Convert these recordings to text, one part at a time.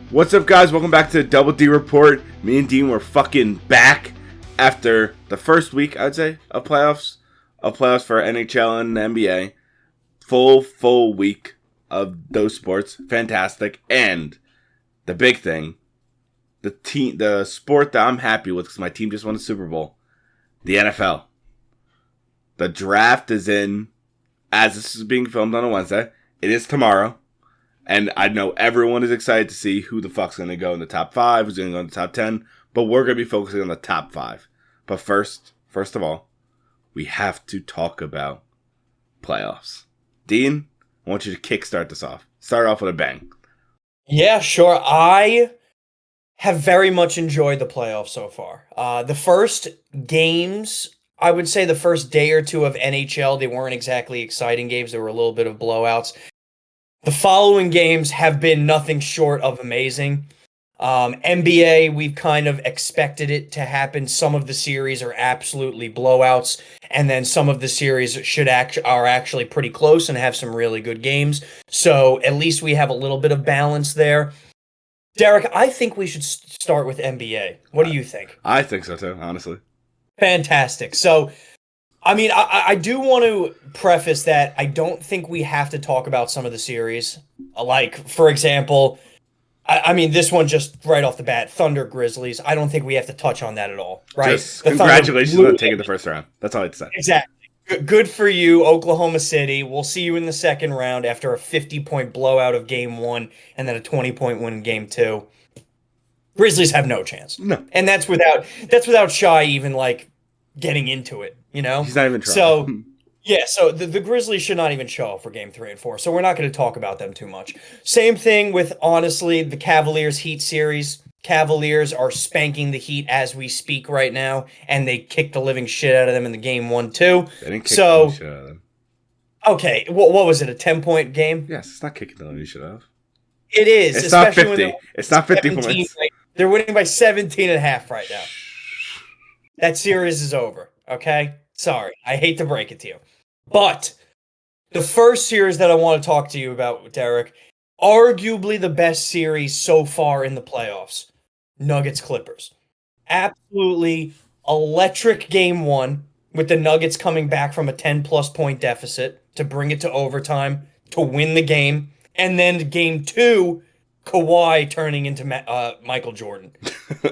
What's up, guys? Welcome back to the Double D Report. Me and Dean were fucking back after the first week, I'd say, of playoffs for NHL and NBA. Full week of those sports. Fantastic. And the big thing, the sport that I'm happy with because my team just won the Super Bowl, the NFL. The draft is in, as this is being filmed on a Wednesday. It is tomorrow. And I know everyone is excited to see who the fuck's going to go in the top 5, who's going to go in the top 10. But we're going to be focusing on the top 5. But first of all, we have to talk about playoffs. Dean, I want you to kickstart this off. Start off with a bang. Yeah, sure. I have very much enjoyed the playoffs so far. The first games, I would say the first day or two of NHL, they weren't exactly exciting games. There were a little bit of blowouts. The following games have been nothing short of amazing. NBA, we've kind of expected it to happen. Some of the series are absolutely blowouts, and then some of the series are actually pretty close and have some really good games. So at least we have a little bit of balance there. Derek, I think we should start with NBA. What do you think? I think so too, honestly. Fantastic. So, I mean, I do want to preface that I don't think we have to talk about some of the series. Like, for example, I mean, this one just right off the bat, Thunder Grizzlies. I don't think we have to touch on that at all, right? Just congratulations on taking the first round. That's all I'd say. Exactly. Good for you, Oklahoma City. We'll see you in the second round after a 50-point blowout of Game 1 and then a 20-point win in Game 2. Grizzlies have no chance. No. And that's without Shai even, like, getting into it, you know? He's not even trying. So, yeah, so the Grizzlies should not even show up for Game 3 and 4, so we're not going to talk about them too much. Same thing with, honestly, the Cavaliers-Heat series. Cavaliers are spanking the Heat as we speak right now, and they kicked the living shit out of them in the Game 1, too. They didn't kick the living shit out of them. Okay, what was it, a 10-point game? Yes, it's not kicking the living shit out of. It is. It's not 50. It's not 50 points. Right? They're winning by 17.5 right now. That series is over, okay? Sorry, I hate to break it to you. But the first series that I want to talk to you about, Derek, arguably the best series so far in the playoffs, Nuggets-Clippers. Absolutely electric Game 1 with the Nuggets coming back from a 10-plus point deficit to bring it to overtime to win the game. And then Game 2, Kawhi turning into Michael Jordan.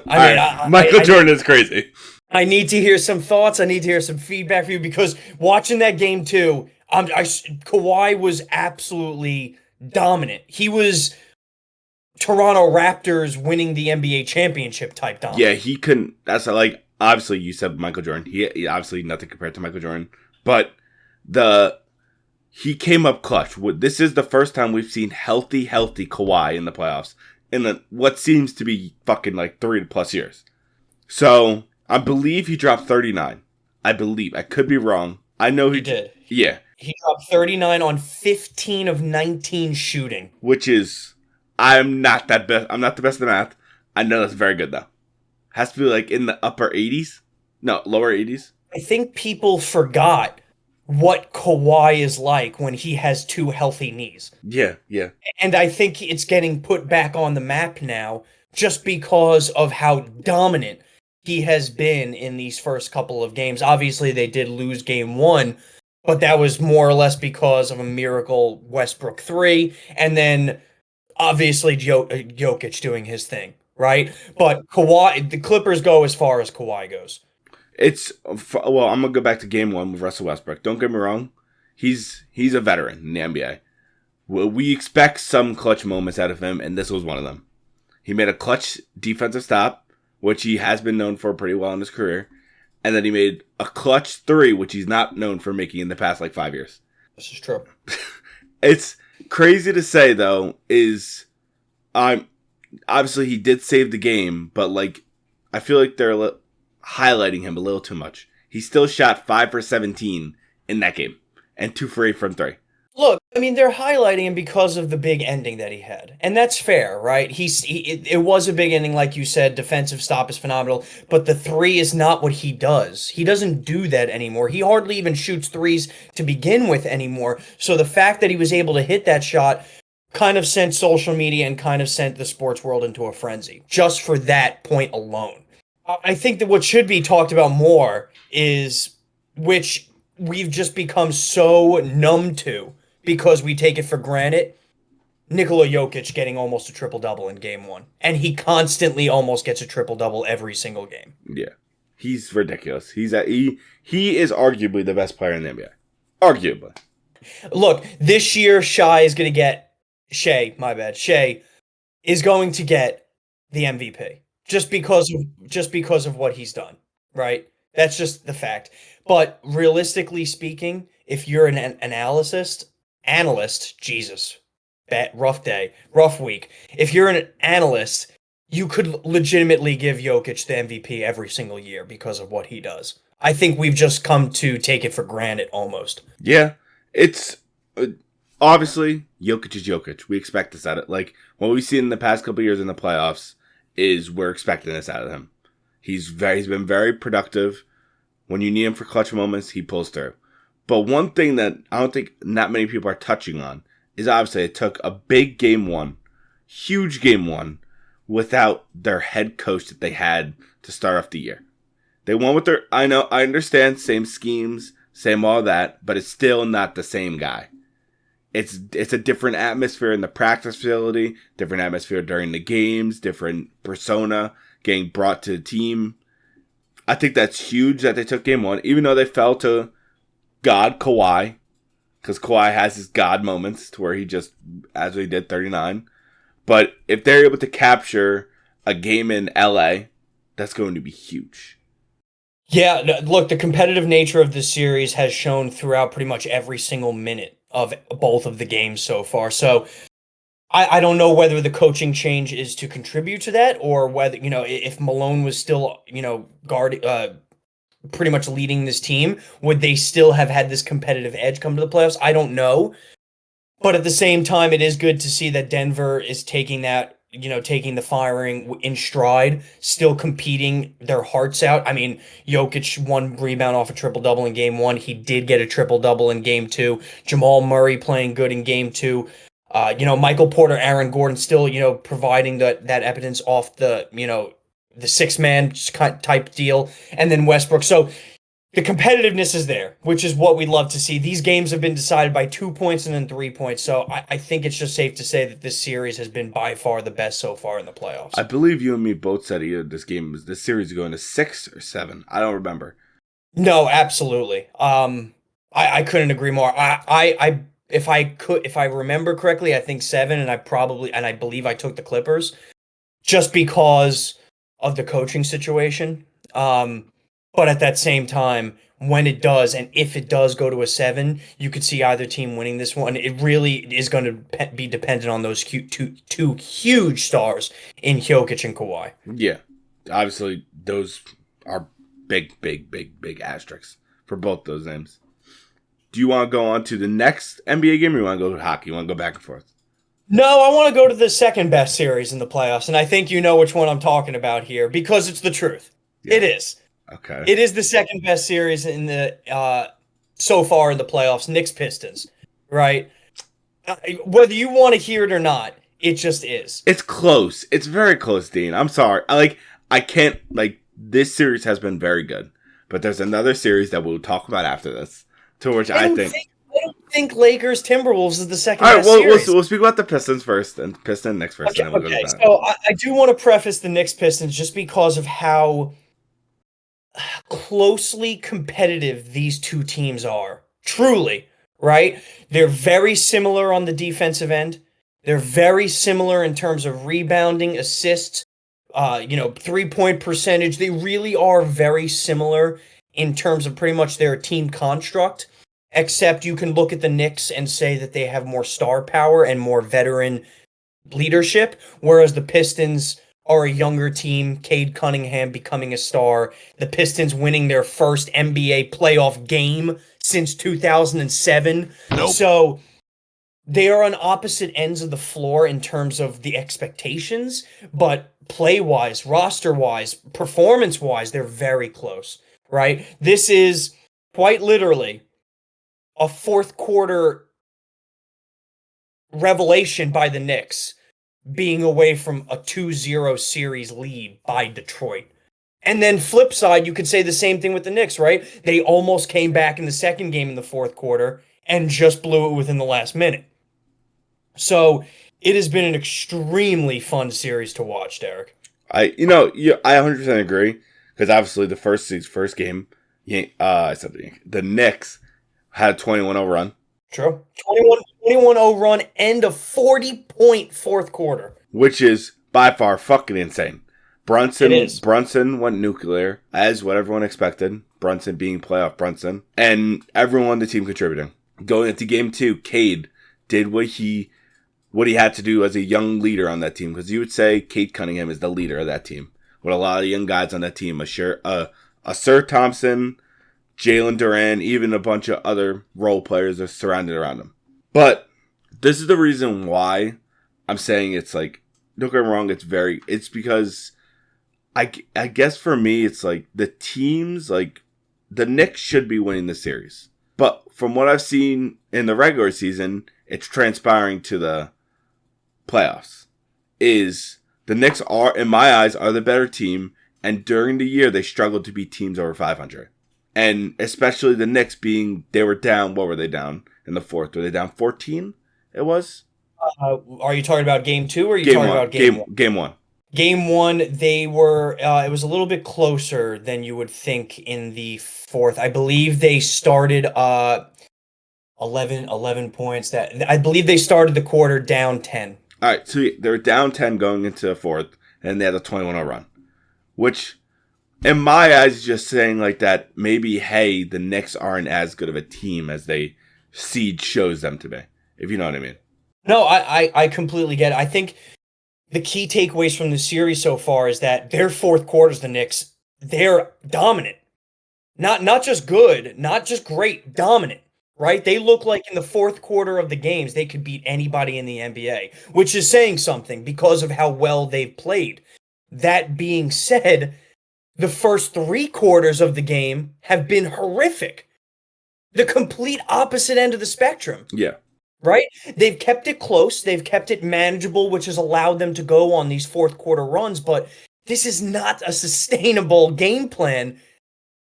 Michael Jordan is crazy. I need to hear some thoughts. I need to hear some feedback from you because watching that Game 2, Kawhi was absolutely dominant. He was Toronto Raptors winning the NBA championship type dominant. Yeah, he couldn't. That's like, obviously you said Michael Jordan. He obviously nothing compared to Michael Jordan, but he came up clutch. This is the first time we've seen healthy Kawhi in the playoffs in what seems to be fucking like 3+ years. So I believe he dropped 39. I believe. I could be wrong. I know he did. Yeah. He dropped 39 on 15 of 19 shooting. Which is, I'm not the best at math. I know that's very good though. Has to be like in the upper 80s? No, lower 80s. I think people forgot what Kawhi is like when he has 2 healthy knees. Yeah. And I think it's getting put back on the map now just because of how dominant he has been in these first couple of games. Obviously, they did lose Game 1, but that was more or less because of a miracle Westbrook 3, and then obviously Jokic doing his thing, right? But Kawhi, the Clippers go as far as Kawhi goes. I'm going to go back to Game 1 with Russell Westbrook. Don't get me wrong. He's a veteran in the NBA. We expect some clutch moments out of him, and this was one of them. He made a clutch defensive stop, which he has been known for pretty well in his career. And then he made a clutch 3, which he's not known for making in the past 5 years. This is true. It's crazy to say, though, obviously he did save the game, but I feel like they're highlighting him a little too much. He still shot 5 for 17 in that game and 2 for 8 from 3. Look, I mean, they're highlighting him because of the big ending that he had. And that's fair, right? It was a big ending, like you said. Defensive stop is phenomenal. But the 3 is not what he does. He doesn't do that anymore. He hardly even shoots 3s to begin with anymore. So the fact that he was able to hit that shot kind of sent social media and kind of sent the sports world into a frenzy just for that point alone. I think that what should be talked about more is, which we've just become so numb to because we take it for granted, Nikola Jokic getting almost a triple-double in game one. And he constantly almost gets a triple-double every single game. Yeah. He's ridiculous. He is arguably the best player in the NBA. Arguably. Look, this year Shai is going to get Shea is going to get the MVP just because of what he's done, right? That's just the fact. But realistically speaking, if you're an analyst, Jesus, rough day, rough week. If you're an analyst, you could legitimately give Jokic the MVP every single year because of what he does. I think we've just come to take it for granted almost. Yeah, it's obviously Jokic is Jokic. We expect this out of like what we've seen in the past couple of years in the playoffs is we're expecting this out of him. He's been very productive. When you need him for clutch moments, he pulls through. But one thing that I don't think not many people are touching on is obviously it took a big game one, huge game one, without their head coach that they had to start off the year. They won with I understand, same schemes, same all that, but it's still not the same guy. It's a different atmosphere in the practice facility, different atmosphere during the games, different persona getting brought to the team. I think that's huge that they took game one, even though they fell to God Kawhi, because Kawhi has his God moments to where he just, as he did, 39. But if they're able to capture a game in LA, that's going to be huge. Yeah, look, the competitive nature of this series has shown throughout pretty much every single minute of both of the games so far. So I don't know whether the coaching change is to contribute to that or whether, if Malone was still, pretty much leading this team, would they still have had this competitive edge come to the playoffs? I don't know. But at the same time, it is good to see that Denver is taking that, taking the firing in stride, still competing their hearts out. I mean, Jokic 1 rebound off a triple-double in game one. He did get a triple-double in game two. Jamal Murray playing good in game two. Michael Porter, Aaron Gordon still, providing that evidence off the, the six-man type deal. And then Westbrook. So the competitiveness is there, which is what we love to see. These games have been decided by 2 points and then 3 points. So I think it's just safe to say that this series has been by far the best so far in the playoffs. I believe you and me both said either this series is going to 6 or 7. I don't remember. No, absolutely. I couldn't agree more. If I remember correctly, I think 7, and I believe I took the Clippers just because of the coaching situation. But at that same time, when it does, and if it does go to a 7, you could see either team winning this one. It really is going to be dependent on those two huge stars in Jokic and Kawhi. Yeah, obviously those are big asterisks for both those names. Do you want to go on to the next NBA game, or you want to go to hockey? You want to go back and forth? No, I want to go to the second best series in the playoffs, and I think you know which one I'm talking about here because it's the truth. Yeah. It is. Okay. It is the second best series in the so far in the playoffs. Knicks Pistons, right? Whether you want to hear it or not, it just is. It's close. It's very close, Dean. I'm sorry. I can't this series has been very good, but there's another series that we'll talk about after this, to which I don't think Lakers Timberwolves is the second best series. We'll speak about the Pistons first, and Pistons Knicks first. Okay. So I do want to preface the Knicks Pistons just because of how closely competitive these two teams are. Truly, right? They're very similar on the defensive end. They're very similar in terms of rebounding, assists, 3-point percentage. They really are very similar in terms of pretty much their team construct, except you can look at the Knicks and say that they have more star power and more veteran leadership, whereas the Pistons are a younger team, Cade Cunningham becoming a star, the Pistons winning their first NBA playoff game since 2007. Nope. So they are on opposite ends of the floor in terms of the expectations, but play-wise, roster-wise, performance-wise, they're very close, right? This is quite literally a fourth quarter revelation by the Knicks being away from a 2-0 series lead by Detroit. And then flip side, you could say the same thing with the Knicks, right? They almost came back in the second game in the fourth quarter and just blew it within the last minute. So it has been an extremely fun series to watch, Derek. I 100% agree, because obviously the first game, the Knicks had a 21-0 run. True. 21-0 run, end of 40-point fourth quarter. Which is by far fucking insane. It Brunson went nuclear, as what everyone expected. Brunson being playoff Brunson. And everyone on the team contributing. Going into game 2, Cade did what he had to do as a young leader on that team. Because you would say Cade Cunningham is the leader of that team. With a lot of young guys on that team. A Sir Thompson, Jalen Duran, even a bunch of other role players are surrounded around him. But this is the reason why I'm saying it's like, don't get me wrong, it's because I guess for me, it's like the teams, like the Knicks should be winning the series. But from what I've seen in the regular season, it's transpiring to the playoffs. Is the Knicks are, in my eyes, are the better team. And during the year, they struggled to beat teams over 500. And especially the Knicks they were down, what were they down in the fourth? Were they down 14? It was? Are you talking about game 2 or are you talking about game 1? Game 1. Game 1, they were, it was a little bit closer than you would think in the fourth. I believe they started 11 points. I believe they started the quarter down 10. All right, so they were down 10 going into the fourth, and they had a 21-0 run. Which, in my eyes, is just saying like that maybe, hey, the Knicks aren't as good of a team as they seed shows them to be, if you know what I mean. No, I completely get it. I think the key takeaways from the series so far is that their fourth quarters, the Knicks, they're dominant. Not just good, not just great, dominant, right? They look like in the fourth quarter of the games, they could beat anybody in the NBA, which is saying something because of how well they've played. That being said, the first 3 quarters of the game have been horrific. The complete opposite end of the spectrum. Yeah. Right? They've kept it close. They've kept it manageable, which has allowed them to go on these fourth quarter runs. But this is not a sustainable game plan,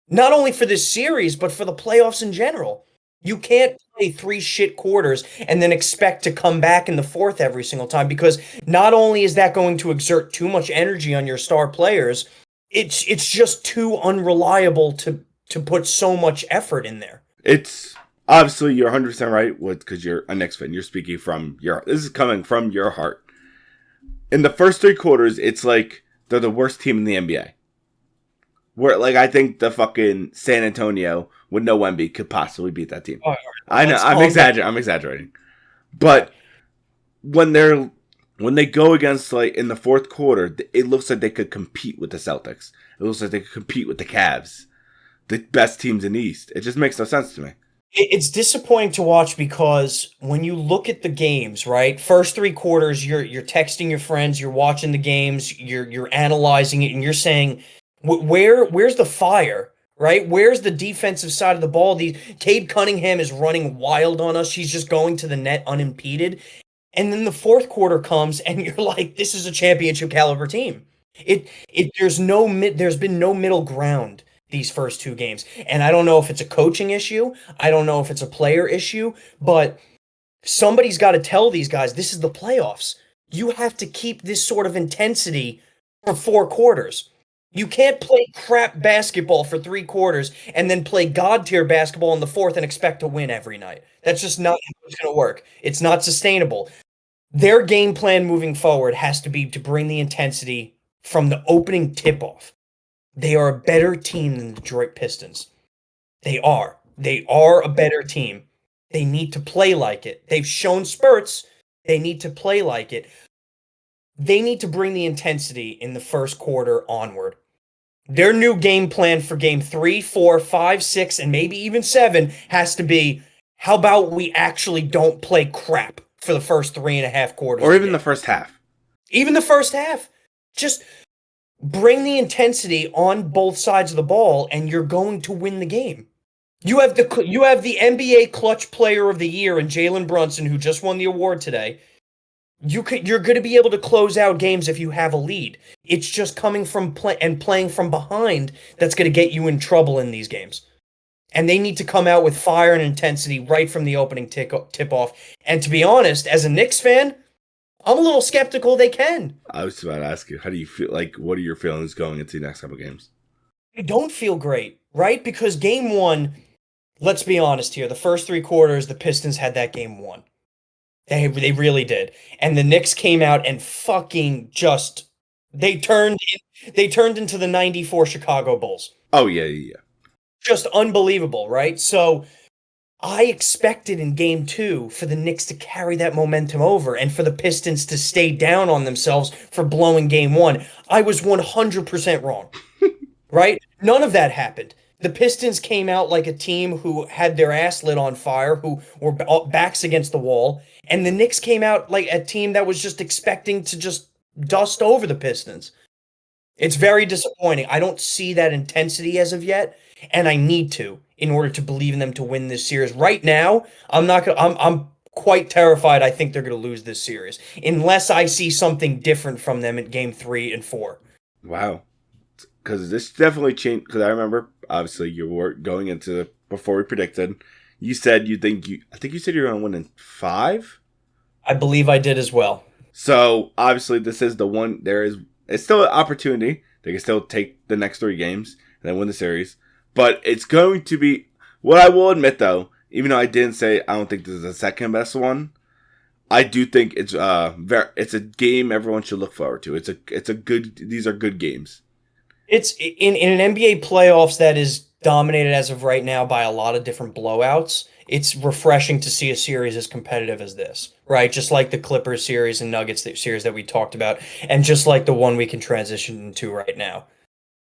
not only for this series, but for the playoffs in general. You can't play 3 shit quarters and then expect to come back in the fourth every single time, because not only is that going to exert too much energy on your star players, it's just too unreliable to put so much effort in there. It's obviously you're 100% right because you're a Knicks fan. You're speaking from this is coming from your heart. In the first 3 quarters, it's like they're the worst team in the NBA. Where, like, I think the fucking San Antonio with no Wemby could possibly beat that team. Right. I know, I'm exaggerating. But when they go against, like, in the fourth quarter, it looks like they could compete with the Celtics. It looks like they could compete with the Cavs, the best teams in the East. It just makes no sense to me. It's disappointing to watch because when you look at the games, right? First 3 quarters, you're texting your friends, you're watching the games, you're analyzing it, and you're saying, where's the fire, right? Where's the defensive side of the ball? Cade Cunningham is running wild on us. She's just going to the net unimpeded. And then the fourth quarter comes, and you're like, this is a championship caliber team. There's been no middle ground these first 2 games. And I don't know if it's a coaching issue. I don't know if it's a player issue, but somebody's got to tell these guys, this is the playoffs. You have to keep this sort of intensity for 4 quarters. You can't play crap basketball for 3 quarters and then play god tier basketball in the fourth and expect to win every night. That's just not how it's going to work. It's not sustainable. Their game plan moving forward has to be to bring the intensity from the opening tip-off. They are a better team than the Detroit Pistons. They are. They are a better team. They need to play like it. They've shown spurts. They need to play like it. They need to bring the intensity in the first quarter onward. Their new game plan for game 3, 4, 5, 6, and maybe even 7 has to be, how about we actually don't play crap for the first 3.5 quarters? Or even the first half. Even the first half. Just bring the intensity on both sides of the ball, and you're going to win the game. You have the NBA Clutch Player of the Year in Jalen Brunson, who just won the award today. You're going to be able to close out games if you have a lead. It's just coming from playing from behind that's going to get you in trouble in these games. And they need to come out with fire and intensity right from the opening tip-off. And to be honest, as a Knicks fan, I'm a little skeptical they can. I was about to ask you, how do you feel? Like, what are your feelings going into the next couple games? I don't feel great, right? Because game one, let's be honest here, the first 3 quarters, the Pistons had that game won. They really did. And the Knicks came out and fucking just they turned into the 94 Chicago Bulls. Oh yeah. Just unbelievable, right? So I expected in game 2 for the Knicks to carry that momentum over and for the Pistons to stay down on themselves for blowing game 1. I was 100% wrong. Right? None of that happened. The Pistons came out like a team who had their ass lit on fire, who were backs against the wall, and the Knicks came out like a team that was just expecting to just dust over the Pistons. It's very disappointing. I don't see that intensity as of yet, and I need to in order to believe in them to win this series. Right now, I'm quite terrified. I think they're going to lose this series unless I see something different from them in game 3 and 4. Wow. Because this definitely changed. Because I remember, obviously, you were going into before we predicted. You said I think you said you're going to win in 5. I believe I did as well. So obviously, this is the one. It's still an opportunity. They can still take the next 3 games and then win the series. But it's going to be what I will admit, though. Even though I didn't say I don't think this is the second best one, I do think it's a game everyone should look forward to. These are good games. It's in an NBA playoffs that is dominated as of right now by a lot of different blowouts. It's refreshing to see a series as competitive as this, right? Just like the Clippers series and Nuggets series that we talked about, and just like the one we can transition into right now.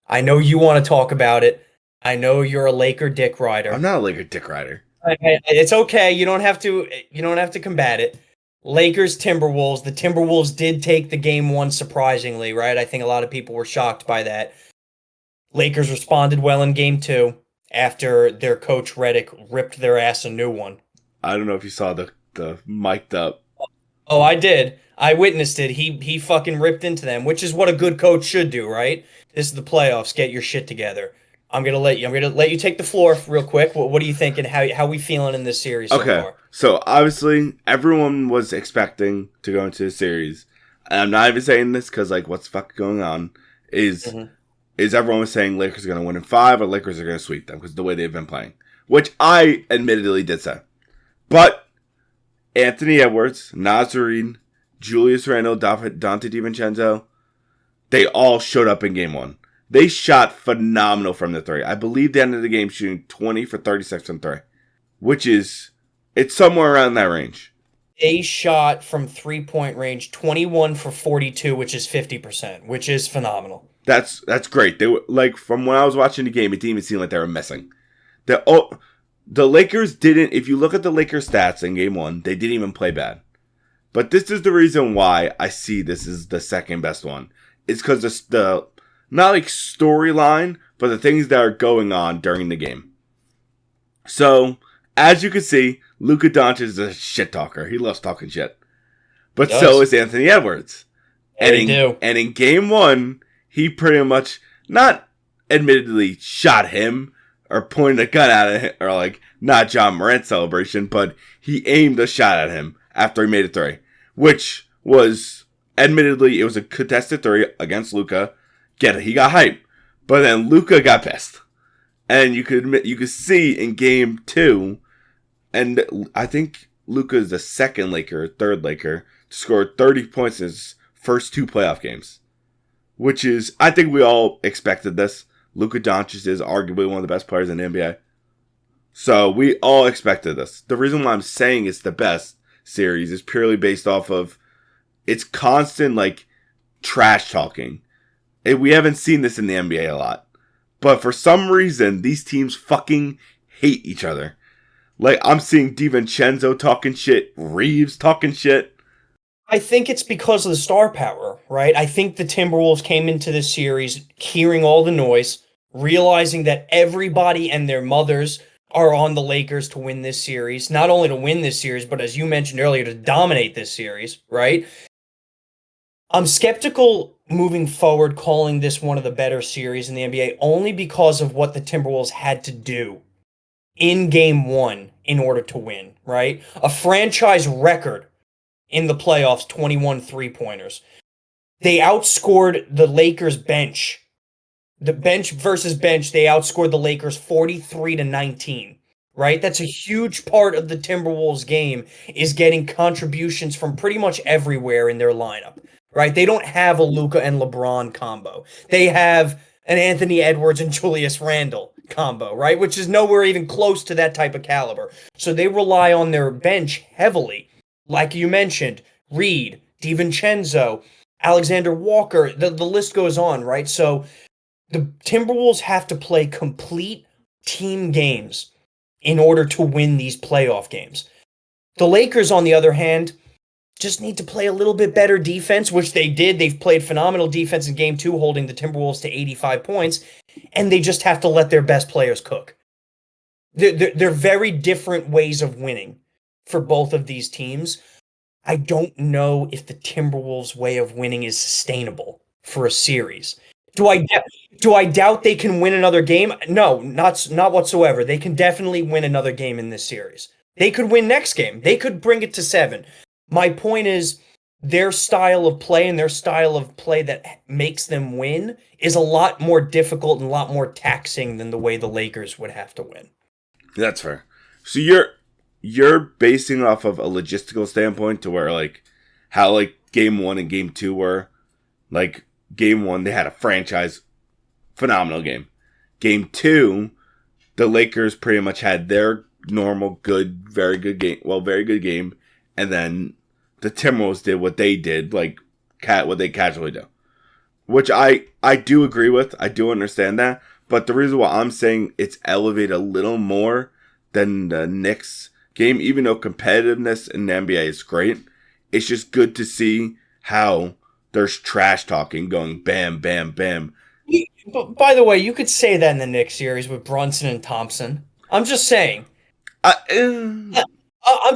I know you want to talk about it. I know you're a Laker dick rider. I'm not a Laker dick rider. It's okay. You don't have to combat it. Lakers, Timberwolves. The Timberwolves did take the game 1 surprisingly, right? I think a lot of people were shocked by that. Lakers responded well in game 2 after their coach Redick ripped their ass a new one. I don't know if you saw the mic'd up. Oh, I did. I witnessed it. He fucking ripped into them, which is what a good coach should do, right? This is the playoffs. Get your shit together. I'm gonna let you take the floor real quick. What are you thinking? How we feeling in this series so far? So obviously everyone was expecting to go into the series. And I'm not even saying this because what's the fuck going on is everyone was saying Lakers are going to win in 5 or Lakers are going to sweep them because of the way they've been playing, which I admittedly did say. But Anthony Edwards, Nazarene, Julius Randle, Dante DiVincenzo, they all showed up in game 1. They shot phenomenal from the 3. I believe they ended the game shooting 20 for 36 from 3, which is, it's somewhere around that range. They shot from 3-point range 21 for 42, which is 50%, which is phenomenal. That's great. They were from when I was watching the game, it didn't even seem like they were missing. The Lakers didn't. If you look at the Lakers stats in game 1, they didn't even play bad. But this is the reason why I see this is the second best one. It's because the not storyline, but the things that are going on during the game. So as you can see, Luka Doncic is a shit talker. He loves talking shit. But so is Anthony Edwards. And in game 1, he pretty much, not admittedly shot him or pointed a gun at him, or not John Morant celebration, but he aimed a shot at him after he made a 3, which was, admittedly, it was a contested 3 against Luka. Get it, he got hyped. But then Luka got pissed. And you could see in game 2, and I think Luka is the second Laker, third Laker, to score 30 points in his first 2 playoff games. Which is, I think we all expected this. Luka Doncic is arguably one of the best players in the NBA. So we all expected this. The reason why I'm saying it's the best series is purely based off of its constant, trash talking. We haven't seen this in the NBA a lot. But for some reason, these teams fucking hate each other. I'm seeing DiVincenzo talking shit, Reeves talking shit. I think it's because of the star power, right? I think the Timberwolves came into this series hearing all the noise, realizing that everybody and their mothers are on the Lakers to win this series. Not only to win this series, but as you mentioned earlier, to dominate this series, right? I'm skeptical moving forward calling this one of the better series in the NBA only because of what the Timberwolves had to do in game one in order to win, right? A franchise record in the playoffs, 21 three-pointers. They outscored the Lakers bench. The bench versus bench, they outscored the Lakers 43-19, right? That's a huge part of the Timberwolves game is getting contributions from pretty much everywhere in their lineup, right? They don't have a Luka and LeBron combo. They have an Anthony Edwards and Julius Randle combo, right? Which is nowhere even close to that type of caliber. So they rely on their bench heavily. Like you mentioned, Reed, DiVincenzo, Alexander Walker, the list goes on, right? So the Timberwolves have to play complete team games in order to win these playoff games. The Lakers, on the other hand, just need to play a little bit better defense, which they did. They've played phenomenal defense in game two, holding the Timberwolves to 85 points, and they just have to let their best players cook. They're very different ways of winning for both of these teams. I don't know if the Timberwolves' way of winning is sustainable for a series. Do I doubt they can win another game? No, not whatsoever. They can definitely win another game in this series. They could win next game. They could bring it to 7. My point is their style of play and their style of play that makes them win is a lot more difficult and a lot more taxing than the way the Lakers would have to win. That's fair. So you're basing off of a logistical standpoint to where like how like game 1 and game 2 were. Like game 1 they had a franchise phenomenal game. Game 2 the Lakers pretty much had their normal good very good game, and then the Timberwolves did what they did, like what they casually do. Which I do agree with. I do understand that. But the reason why I'm saying it's elevated a little more than the Knicks game, even though competitiveness in the NBA is great, it's just good to see how there's trash talking going bam, bam, bam. But by the way, you could say that in the Knicks series with Brunson and Thompson. I'm just saying. I'm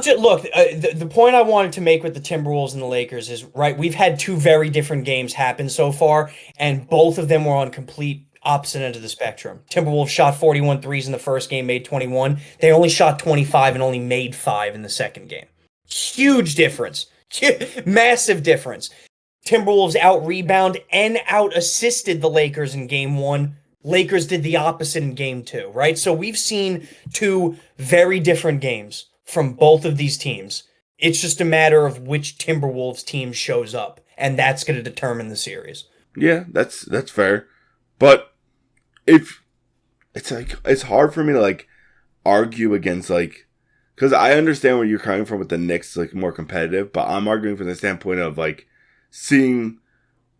just look. The point I wanted to make with the Timberwolves and the Lakers is right. We've had two very different games happen so far, and both of them were on complete opposite end of the spectrum. Timberwolves shot 41 threes in the first game, made 21. They only shot 25 and only made 5 in the second game. Huge difference. Massive difference. Timberwolves out-rebound and out-assisted the Lakers in game 1. Lakers did the opposite in game 2, right? So we've seen two very different games from both of these teams. It's just a matter of which Timberwolves team shows up, and that's going to determine the series. Yeah, that's fair. But if it's hard for me to like argue against like, because I understand where you're coming from with the Knicks like more competitive, but I'm arguing from the standpoint of like seeing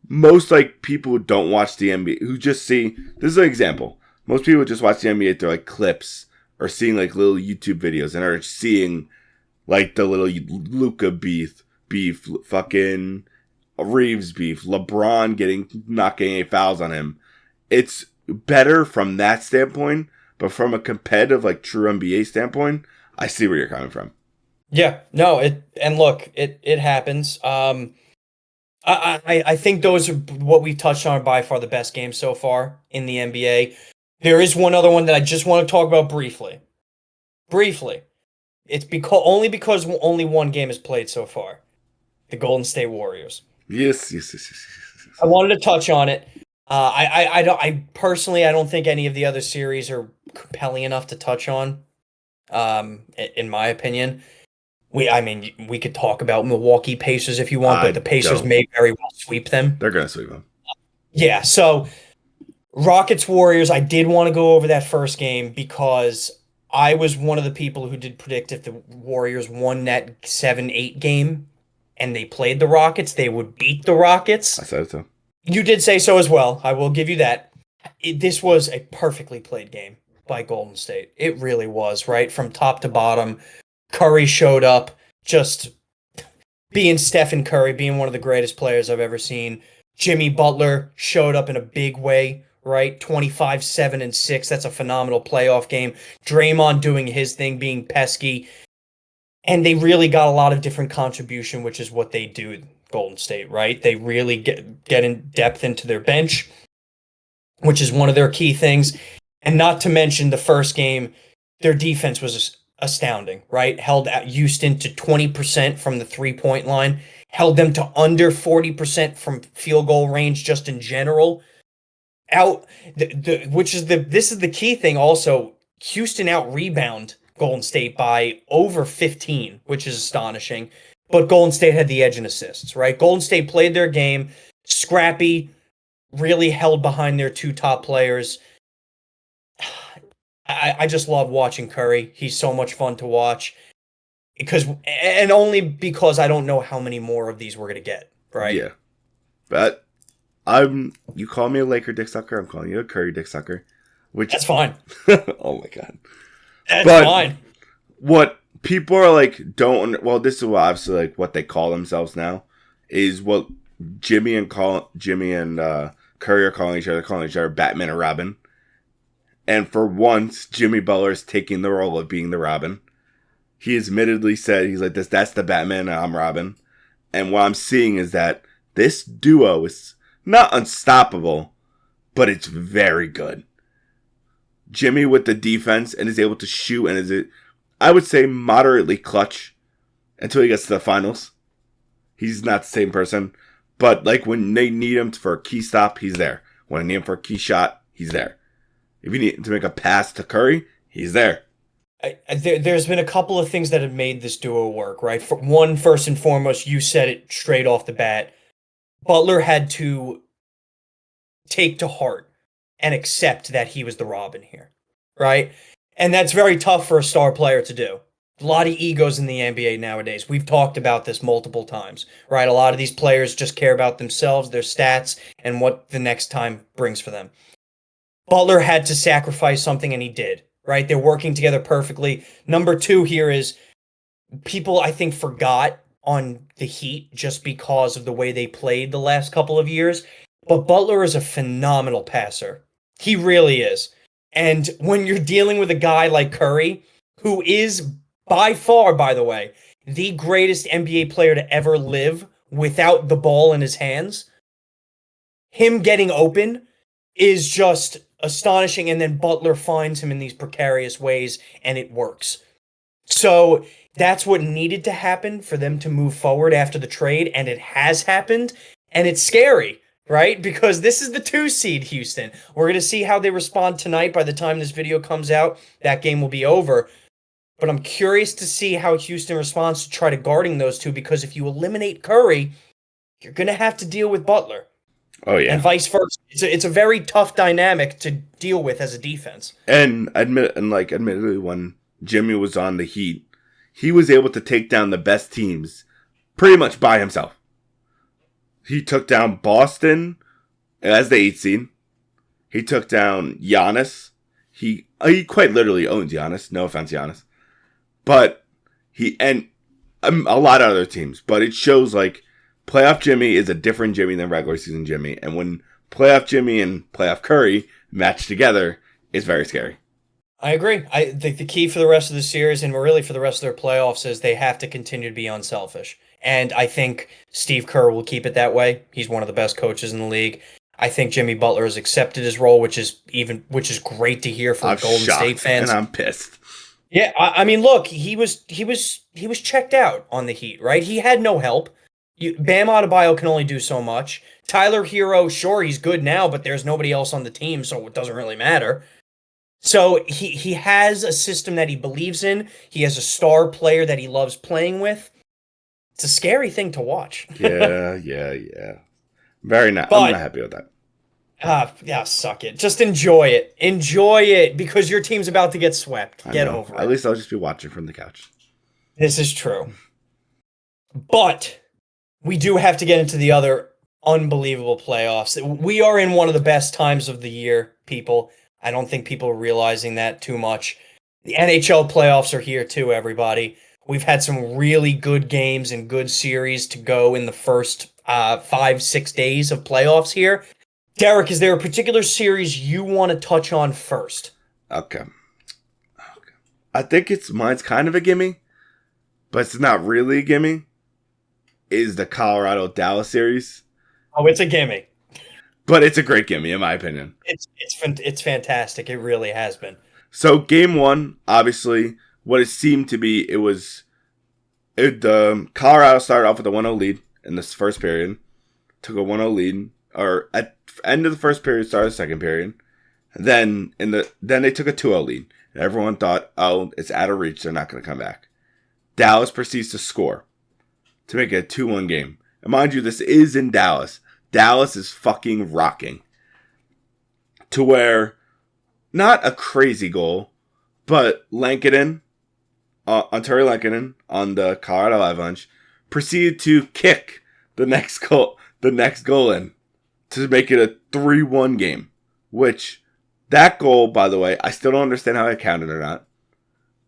most like people who don't watch the NBA who just see, this is an example. Most people just watch the NBA through like clips or seeing like little YouTube videos and are seeing like the little Luka beef, fucking Reeves beef, LeBron not getting any fouls on him. It's better from that standpoint, but from a competitive, like true NBA standpoint, I see where you're coming from. Yeah, no, it happens. I think those are what we touched on are by far the best games so far in the NBA. There is one other one that I just want to talk about briefly. It's only because only one game is played so far. The Golden State Warriors. Yes. I wanted to touch on it. I personally don't think any of the other series are compelling enough to touch on. In my opinion, we could talk about Milwaukee Pacers if you want, but the Pacers may very well sweep them. They're gonna sweep them. Yeah. So Rockets Warriors. I did want to go over that first game because I was one of the people who did predict if the Warriors won that 7-8 game and they played the Rockets, they would beat the Rockets. I said so. You did say so as well. I will give you that. This was a perfectly played game by Golden State. It really was, right? From top to bottom. Curry showed up, just being Stephen Curry, being one of the greatest players I've ever seen. Jimmy Butler showed up in a big way, right? 25, 7, and 6. That's a phenomenal playoff game. Draymond doing his thing, being pesky. And they really got a lot of different contribution, which is what they do, Golden State, right? They really get in depth into their bench, which is one of their key things. And not to mention the first game, their defense was astounding, right? Held Houston to 20% from the three-point line, held them to under 40% from field goal range just in general. This is the key thing also. Houston out-rebound Golden State by over 15, which is astonishing. But Golden State had the edge in assists, right? Golden State played their game, scrappy, really held behind their two top players. I just love watching Curry. He's so much fun to watch. Only because I don't know how many more of these we're gonna get, right? Yeah. But you call me a Laker dick sucker, I'm calling you a Curry dick sucker. That's fine. Oh my god. That's fine. What people are like this is obviously like what they call themselves now, is what Jimmy and Curry are calling each other Batman and Robin. And for once, Jimmy Butler is taking the role of being the Robin. He admittedly said, he's like, that's the Batman and I'm Robin. And what I'm seeing is that this duo is not unstoppable, but it's very good. Jimmy with the defense and is able to shoot and I would say moderately clutch until he gets to the finals. He's not the same person. But like when they need him for a key stop, he's there. When they need him for a key shot, he's there. If you need to make a pass to Curry, he's there. There's been a couple of things that have made this duo work, right? First and foremost, you said it straight off the bat. Butler had to take to heart and accept that he was the Robin here, right? And that's very tough for a star player to do. A lot of egos in the NBA nowadays. We've talked about this multiple times, right? A lot of these players just care about themselves, their stats, and what the next time brings for them. Butler had to sacrifice something, and he did, right? They're working together perfectly. Number two here is people, I think, forgot on the Heat just because of the way they played the last couple of years. But Butler is a phenomenal passer. He really is. And when you're dealing with a guy like Curry, who is by far, by the way, the greatest NBA player to ever live without the ball in his hands, him getting open is just astonishing. And then Butler finds him in these precarious ways, and it works. So that's what needed to happen for them to move forward after the trade, and it has happened, and it's scary, right? Because this is the 2 seed Houston. We're going to see how they respond tonight. By the time this video comes out, that game will be over. But I'm curious to see how Houston responds to try to guarding those two, because if you eliminate Curry, you're going to have to deal with Butler. Oh, yeah. And vice versa. It's a very tough dynamic to deal with as a defense. And admittedly, when Jimmy was on the Heat, he was able to take down the best teams pretty much by himself. He took down Boston as the 8th seed. He took down Giannis. He quite literally owns Giannis. No offense, Giannis. But and a lot of other teams. But it shows like playoff Jimmy is a different Jimmy than regular season Jimmy. And when playoff Jimmy and playoff Curry match together, it's very scary. I agree. I think the key for the rest of the series and really for the rest of their playoffs is they have to continue to be unselfish. And I think Steve Kerr will keep it that way. He's one of the best coaches in the league. I think Jimmy Butler has accepted his role, which is great to hear from Golden State fans. And I'm pissed. Yeah, I mean, look, he was checked out on the Heat, right? He had no help. Bam Adebayo can only do so much. Tyler Hero, sure, he's good now, but there's nobody else on the team, so it doesn't really matter. So he has a system that he believes in. He has a star player that he loves playing with. It's a scary thing to watch. Yeah. I'm not happy with that. Yeah, suck it. Just enjoy it. Enjoy it, because your team's about to get swept. Get over it. At least I'll just be watching from the couch. This is true. But we do have to get into the other unbelievable playoffs. We are in one of the best times of the year, people. I don't think people are realizing that too much. The NHL playoffs are here too, everybody. We've had some really good games and good series to go in the first 5-6 days of playoffs here. Derek, is there a particular series you want to touch on first? Okay. I think mine's kind of a gimme, but it's not really a gimme. Is the Colorado Dallas series? Oh, it's a gimme. But it's a great gimme, in my opinion. It's fantastic. It really has been. So game one, obviously, what it seemed to be, the Colorado started off with a 1-0 lead in this first period, took a 1-0 lead, or at the end of the first period, started the second period. Then they took a 2-0 lead, and everyone thought, oh, it's out of reach, they're not going to come back. Dallas proceeds to score to make it a 2-1 game. And mind you, this is in Dallas. Dallas is fucking rocking. To where, not a crazy goal, but Ontario Lankinen on the Colorado Avalanche proceeded to kick the next goal in to make it a 3-1 game. Which, that goal, by the way, I still don't understand how it counted or not,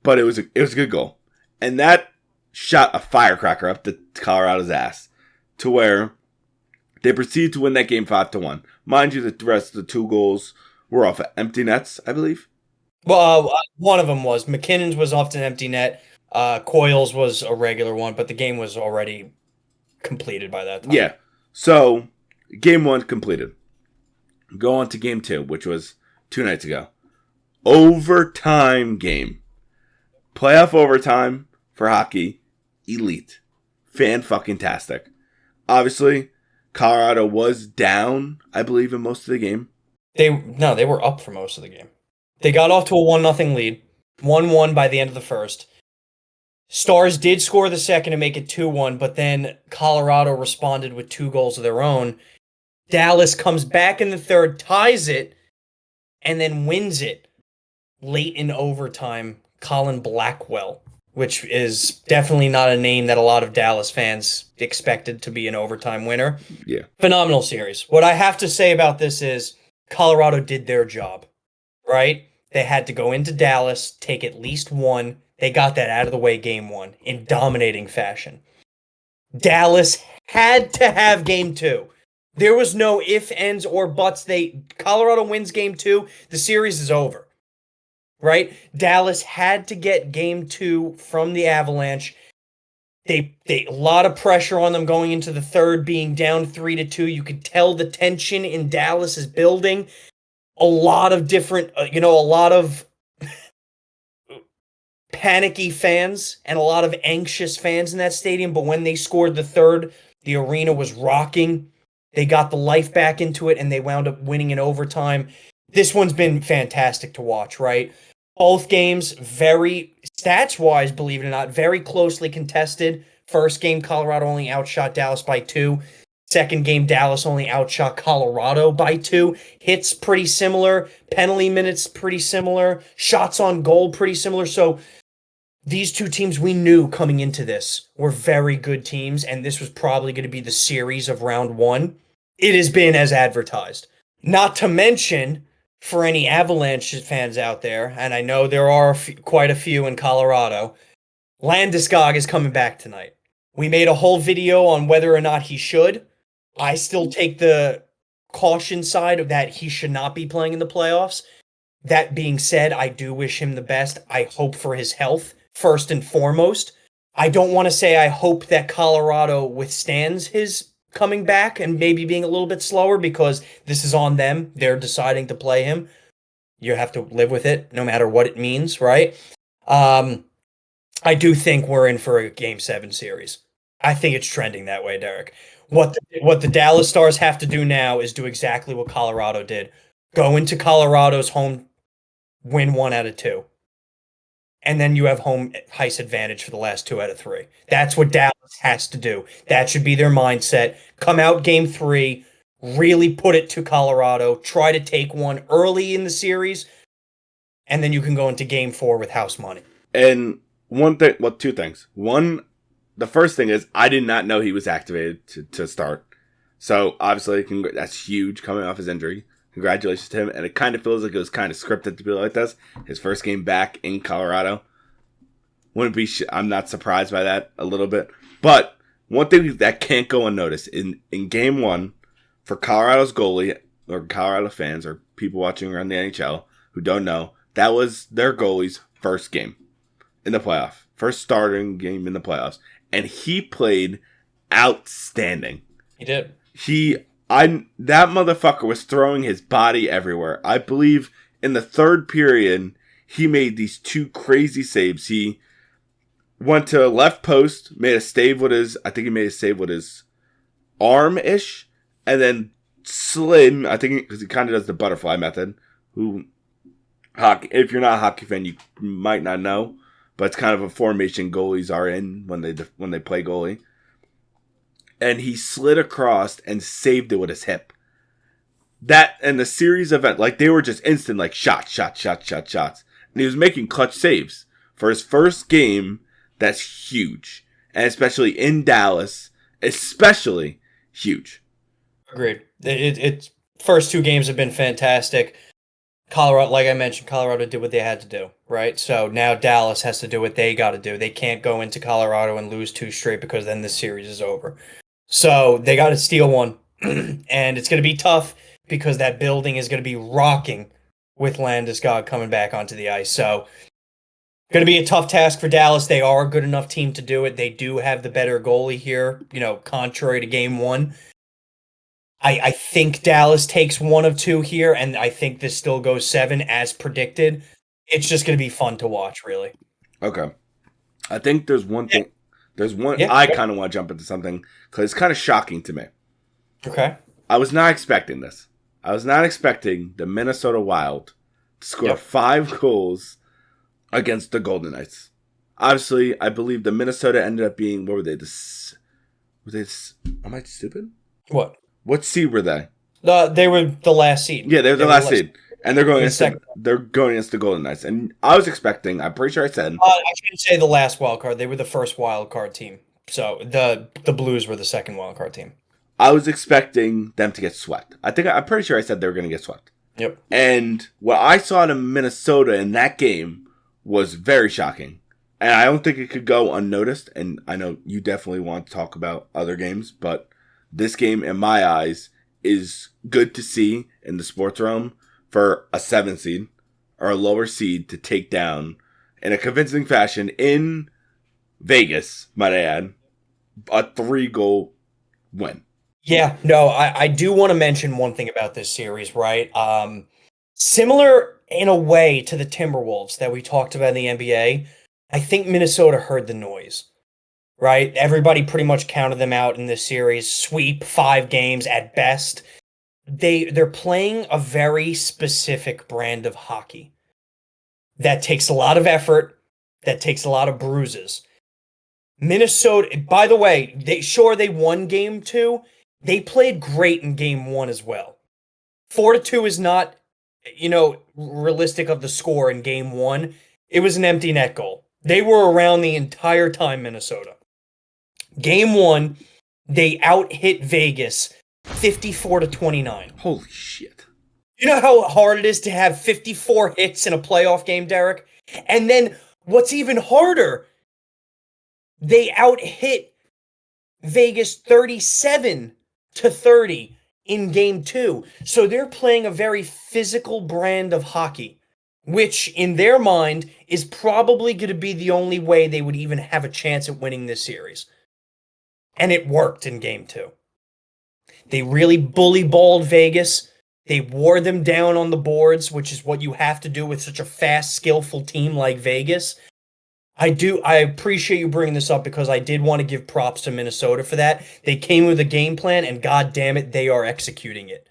but it was a good goal. And that shot a firecracker up the Colorado's ass to where they proceeded to win that game 5-1. Mind you, the rest of the 2 goals were off of empty nets, I believe. Well, one of them was. McKinnon's was off an empty net. Coyle's was a regular one, but the game was already completed by that time. Yeah. So, game 1 completed. Go on to game 2, which was 2 nights ago. Overtime game. Playoff overtime for hockey. Elite. Fan-fucking-tastic. Obviously, Colorado was down, I believe, in most of the game. They were up for most of the game. They got off to a 1-0 lead. 1-1 by the end of the first. Stars did score the second to make it 2-1, but then Colorado responded with 2 goals of their own. Dallas comes back in the third, ties it, and then wins it late in overtime. Colin Blackwell, which is definitely not a name that a lot of Dallas fans expected to be an overtime winner. Yeah. Phenomenal series. What I have to say about this is Colorado did their job, right? They had to go into Dallas, take at least one. They got that out of the way game 1 in dominating fashion. Dallas had to have game 2. There was no ifs, ands, or buts. Colorado wins game 2, the series is over. Right? Dallas had to get game 2 from the Avalanche. They a lot of pressure on them going into the third, being down 3-2. You could tell the tension in Dallas is building. A lot of different, a lot of panicky fans and a lot of anxious fans in that stadium. But when they scored the third, the arena was rocking. They got the life back into it, and they wound up winning in overtime. This one's been fantastic to watch, right? Both games, very, stats-wise, believe it or not, very closely contested. First game, Colorado only outshot Dallas by 2. Second game, Dallas only outshot Colorado by 2. Hits pretty similar. Penalty minutes pretty similar. Shots on goal pretty similar. So these 2 teams we knew coming into this were very good teams, and this was probably going to be the series of round 1. It has been as advertised. Not to mention, for any Avalanche fans out there, and I know there are quite a few in Colorado, Landeskog is coming back tonight. We made a whole video on whether or not he should. I still take the caution side of that he should not be playing in the playoffs. That being said, I do wish him the best. I hope for his health, first and foremost. I don't want to say I hope that Colorado withstands his coming back and maybe being a little bit slower, because this is on them. They're deciding to play him. You have to live with it no matter what it means, right? I do think we're in for a Game 7 series. I think it's trending that way, Derek. What the Dallas Stars have to do now is do exactly what Colorado did. Go into Colorado's home, win 1 out of 2. And then you have home ice advantage for the last 2 out of 3. That's what Dallas has to do. That should be their mindset. Come out game 3, really put it to Colorado, try to take one early in the series, and then you can go into game 4 with house money. And one thing, well, 2 things. One, the first thing is I did not know he was activated to start. So obviously that's huge coming off his injury. Congratulations to him. And it kind of feels like it was kind of scripted to be like this. His first game back in Colorado. Wouldn't be. I'm not surprised by that a little bit. But one thing that can't go unnoticed in game 1 for Colorado's goalie, or Colorado fans or people watching around the NHL who don't know, that was their goalie's first game in the playoff. First starting game in the playoffs. And he played outstanding. He did. That motherfucker was throwing his body everywhere. I believe in the third period, he made these two crazy saves. He went to left post, made a save with his arm-ish, and then slid, I think, because he kind of does the butterfly method. If you're not a hockey fan, you might not know, but it's kind of a formation goalies are in when they play goalie. And he slid across and saved it with his hip. That and the series event, like they were just instant, like shots. And he was making clutch saves. For his first game, that's huge. And especially in Dallas, especially huge. Agreed. It's first two games have been fantastic. Colorado, like I mentioned, Colorado did what they had to do, right? So now Dallas has to do what they got to do. They can't go into Colorado and lose two straight because then the series is over. So they got to steal one, and it's going to be tough because that building is going to be rocking with Landeskog coming back onto the ice. So going to be a tough task for Dallas. They are a good enough team to do it. They do have the better goalie here, contrary to game one. I think Dallas takes one of two here, and I think this still goes 7 as predicted. It's just going to be fun to watch, really. Okay. I think there's one thing. I kind of want to jump into something because it's kind of shocking to me. Okay. I was not expecting this. I was not expecting the Minnesota Wild to score 5 goals against the Golden Knights. Obviously, I believe the Minnesota ended up being, what were they? Am I stupid? What seed were they? They were the last seed. Yeah, they were the last seed. And they're going against the Golden Knights. And I was expecting, I'm pretty sure I said. I shouldn't say the last wild card. They were the first wild card team. So the Blues were the second wild card team. I was expecting them to get swept. I'm pretty sure I said they were going to get swept. Yep. And what I saw in Minnesota in that game was very shocking. And I don't think it could go unnoticed. And I know you definitely want to talk about other games, but this game, in my eyes, is good to see in the sports realm for a 7 seed or a lower seed to take down in a convincing fashion in Vegas, might I add, a 3-goal win. Yeah, no, I do want to mention one thing about this series, right? Similar in a way to the Timberwolves that we talked about in the NBA, I think Minnesota heard the noise, right? Everybody pretty much counted them out in this series. Sweep, 5 games at best. They're playing a very specific brand of hockey that takes a lot of effort, that takes a lot of bruises. Minnesota, by the way, they won game 2. They played great in game 1 as well. 4-2 is not, realistic of the score in game 1. It was an empty net goal. They were around the entire time, Minnesota. Game 1, they out-hit Vegas 54-29. Holy shit. You know how hard it is to have 54 hits in a playoff game, Derek? And then what's even harder, they out-hit Vegas 37-30 in game 2. So they're playing a very physical brand of hockey, which in their mind is probably going to be the only way they would even have a chance at winning this series. And it worked in game 2. They really bully-balled Vegas. They wore them down on the boards, which is what you have to do with such a fast, skillful team like Vegas. I appreciate you bringing this up because I did want to give props to Minnesota for that. They came with a game plan, and god damn it, they are executing it.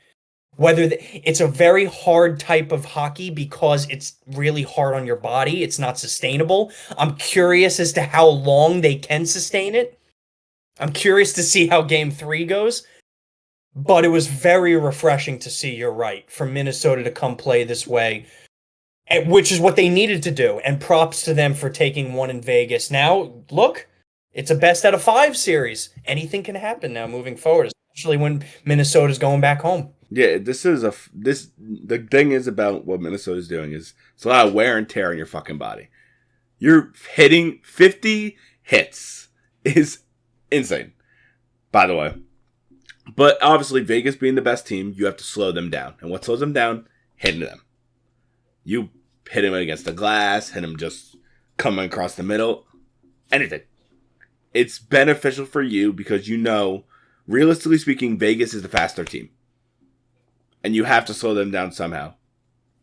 It's a very hard type of hockey because it's really hard on your body. It's not sustainable. I'm curious as to how long they can sustain it. I'm curious to see how game 3 goes. But it was very refreshing to see, you're right, for Minnesota to come play this way, which is what they needed to do. And props to them for taking one in Vegas. Now, look, it's a best out of 5 series. Anything can happen now moving forward, especially when Minnesota's going back home. Yeah, the thing is about what Minnesota's doing is it's a lot of wear and tear on your fucking body. You're hitting 50 hits is insane, by the way. But obviously, Vegas being the best team, you have to slow them down. And what slows them down? Hitting them. You hit him against the glass, hit him just coming across the middle, anything. It's beneficial for you because realistically speaking, Vegas is the faster team. And you have to slow them down somehow.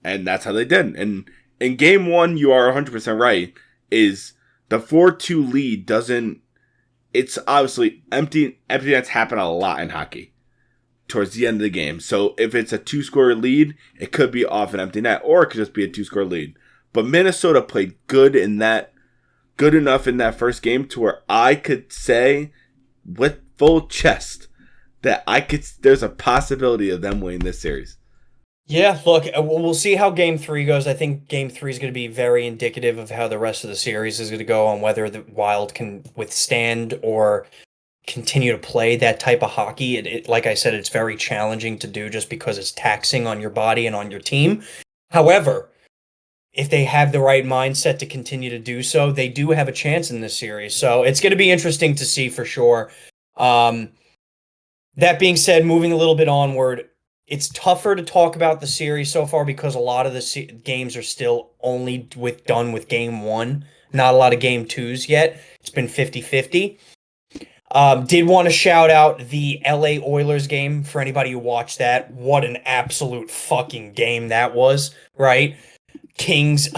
And that's how they did. And in game one, you are 100% right, is the 4-2 lead doesn't... It's obviously empty nets happen a lot in hockey towards the end of the game. So if it's a 2-score lead, it could be off an empty net, or it could just be a 2-score lead. But Minnesota played good enough in that first game to where I could say with full chest that there's a possibility of them winning this series. Yeah, look, we'll see how Game 3 goes. I think Game 3 is going to be very indicative of how the rest of the series is going to go, on whether the Wild can withstand or continue to play that type of hockey. Like I said, it's very challenging to do just because it's taxing on your body and on your team. However, if they have the right mindset to continue to do so, they do have a chance in this series. So it's going to be interesting to see for sure. That being said, moving a little bit onward, it's tougher to talk about the series so far because a lot of the games are still only done with game 1. Not a lot of game 2s yet. It's been 50-50. Did want to shout out the LA Oilers game for anybody who watched that. What an absolute fucking game that was, right? Kings,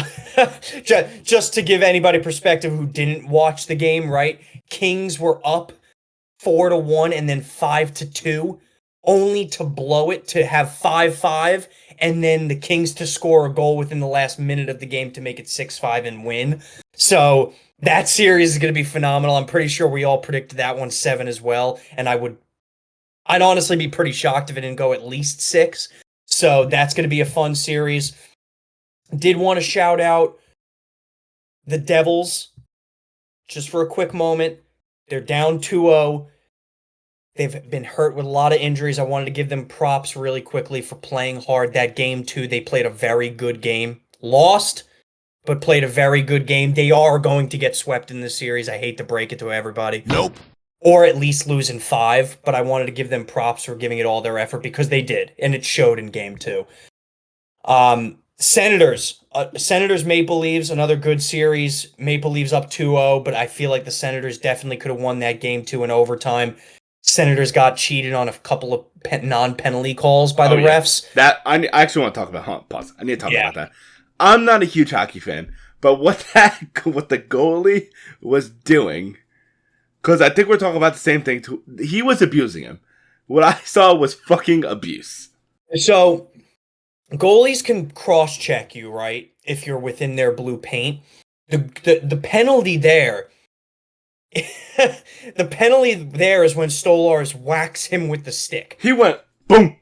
just to give anybody perspective who didn't watch the game, right? Kings were up 4-1 and then 5-2. Only to blow it to have 5-5, and then the Kings to score a goal within the last minute of the game to make it 6-5 and win. So that series is going to be phenomenal. I'm pretty sure we all predicted that one 7 as well, and I'd honestly be pretty shocked if it didn't go at least 6. So that's going to be a fun series. Did want to shout out the Devils just for a quick moment. They're down 2-0. They've been hurt with a lot of injuries. I wanted to give them props really quickly for playing hard. That game, too, they played a very good game. Lost, but played a very good game. They are going to get swept in this series. I hate to break it to everybody. Nope. Or at least lose in 5, but I wanted to give them props for giving it all their effort because they did, and it showed in game 2. Senators Maple Leafs, another good series. Maple Leafs up 2-0, but I feel like the Senators definitely could have won that game 2 in overtime. Senators got cheated on a couple of non-penalty calls by the refs. That I actually want to talk about. Pause. I need to talk about that. I'm not a huge hockey fan, but what the goalie was doing, because I think we're talking about the same thing. He was abusing him. What I saw was fucking abuse. So goalies can cross-check you, right? If you're within their blue paint. The penalty there. The penalty there is when Stolarz whacks him with the stick. He went boom.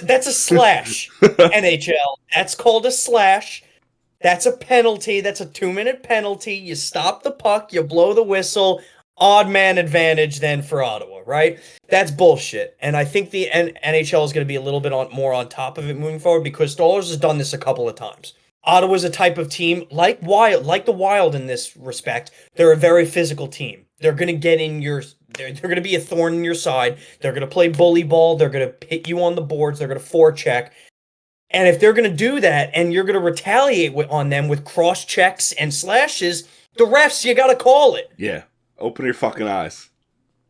That's a slash. NHL. That's called a slash. That's a penalty. That's a 2-minute penalty. You stop the puck. You blow the whistle. Odd man advantage then for Ottawa, right? That's bullshit. And I think the NHL is going to be a little bit more on top of it moving forward because Stolarz has done this a couple of times. Ottawa's a type of team like the Wild in this respect. They're a very physical team. They're going to get in they're going to be a thorn in your side. They're going to play bully ball. They're going to hit you on the boards. They're going to forecheck. And if they're going to do that and you're going to retaliate on them with cross checks and slashes, the refs, you got to call it. Yeah. Open your fucking eyes.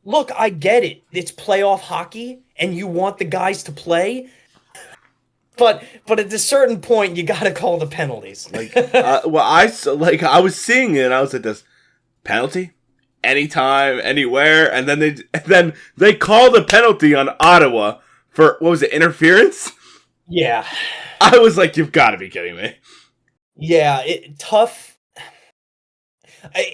Look, I get it. It's playoff hockey and you want the guys to play. But at a certain point, you gotta call the penalties. I was seeing it, and I was like, "This penalty, anytime, anywhere," and then they called the penalty on Ottawa for what was it, interference? Yeah, I was like, "You've got to be kidding me!" Yeah, tough.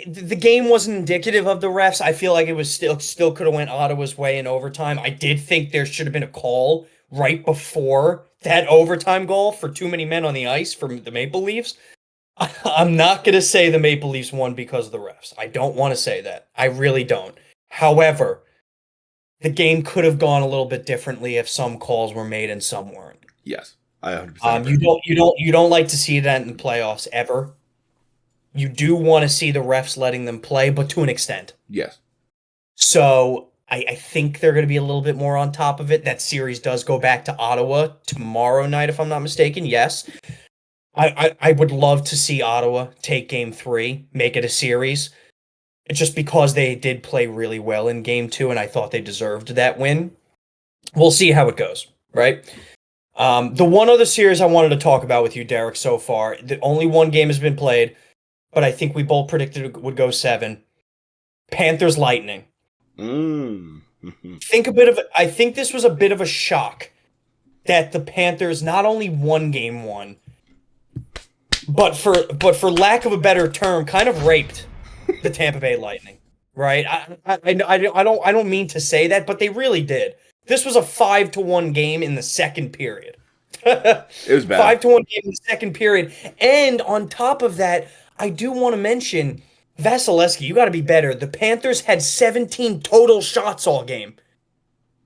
The game wasn't indicative of the refs. I feel like it was still could have went Ottawa's way in overtime. I did think there should have been a call right before that overtime goal for too many men on the ice from the Maple Leafs. I'm not going to say the Maple Leafs won because of the refs. I don't want to say that. I really don't. However, the game could have gone a little bit differently if some calls were made and some weren't. Yes, I 100%. You don't like to see that in the playoffs ever. You do want to see the refs letting them play, but to an extent. Yes. So I think they're going to be a little bit more on top of it. That series does go back to Ottawa tomorrow night, if I'm not mistaken. Yes. I would love to see Ottawa take game 3, make it a series. Just because they did play really well in game 2, and I thought they deserved that win. We'll see how it goes, right? The one other series I wanted to talk about with you, Derek, so far, the only one game has been played, but I think we both predicted it would go 7. Panthers Lightning. I think this was a bit of a shock that the Panthers not only won game 1, but for lack of a better term, kind of raped the Tampa Bay Lightning, right? I don't mean to say that, but they really did. This was a 5-1 game in the second period. It was bad. 5-1 game in the second period, and on top of that, I do want to mention Vasilevsky. You got to be better. The Panthers had 17 total shots all game,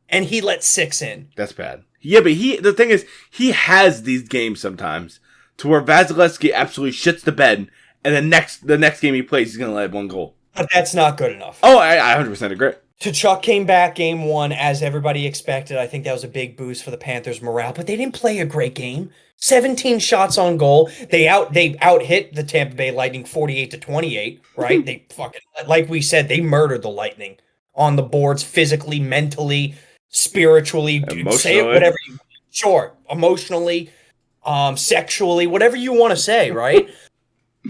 and he let 6 in. That's bad. Yeah, but the thing is, he has these games sometimes to where Vasilevsky absolutely shits the bed, and the next game he plays, he's going to let 1 goal. But that's not good enough. Oh, I 100% agree. Tkachuk came back game 1 as everybody expected. I think that was a big boost for the Panthers' morale, but they didn't play a great game. 17 shots on goal. They out hit the Tampa Bay Lightning 48-28, right? They fucking, like we said, they murdered the Lightning on the boards physically, mentally, spiritually, dude, say it whatever you want. Sure, emotionally, sexually, whatever you want to say, right?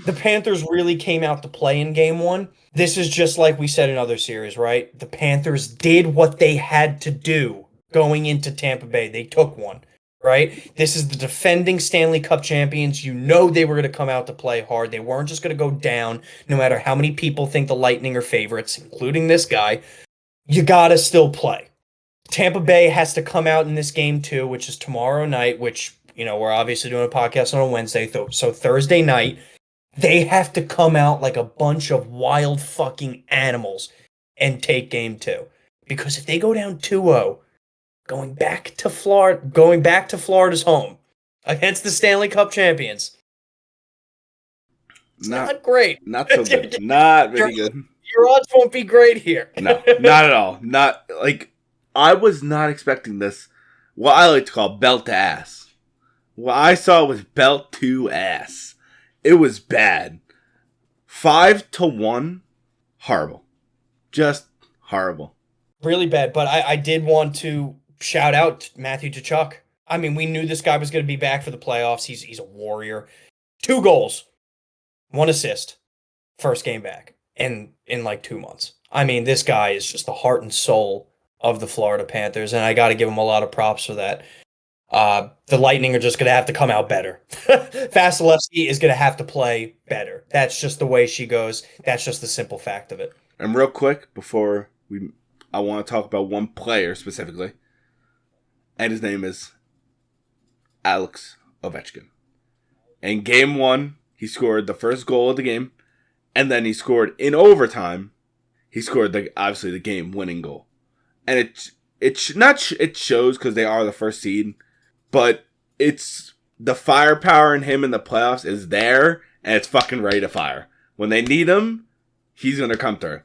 The Panthers really came out to play in game 1. This is just like we said in other series, right? The Panthers did what they had to do going into Tampa Bay. They took one, right? This is the defending Stanley Cup champions. You know they were going to come out to play hard. They weren't just going to go down no matter how many people think the Lightning are favorites, including this guy. You got to still play. Tampa Bay has to come out in this game too, which is tomorrow night, which, you know, we're obviously doing a podcast on a Wednesday. So Thursday night, they have to come out like a bunch of wild fucking animals and take game 2. Because if they go down 2-0, going back to Florida's home against the Stanley Cup champions, it's not great. Not so good. Not very good. Your odds won't be great here. No, not at all. Not like I was not expecting this. What I like to call belt to ass. What I saw was belt to ass. It was bad. 5-1. Horrible. Just horrible. Really bad. But I did want to shout out Matthew Tkachuk. I mean, we knew this guy was going to be back for the playoffs. He's a warrior. 2 goals. 1 assist. First game back. In like 2 months. I mean, this guy is just the heart and soul of the Florida Panthers. And I got to give him a lot of props for that. The Lightning are just going to have to come out better. Vasilevsky is going to have to play better. That's just the way she goes. That's just the simple fact of it. And real quick, before I want to talk about one player specifically. And his name is Alex Ovechkin. In game 1, he scored the first goal of the game. And then he scored in overtime. He scored obviously the game-winning goal. And it shows because they are the first seed. But it's the firepower in him in the playoffs is there, and it's fucking ready to fire. When they need him, he's gonna come through.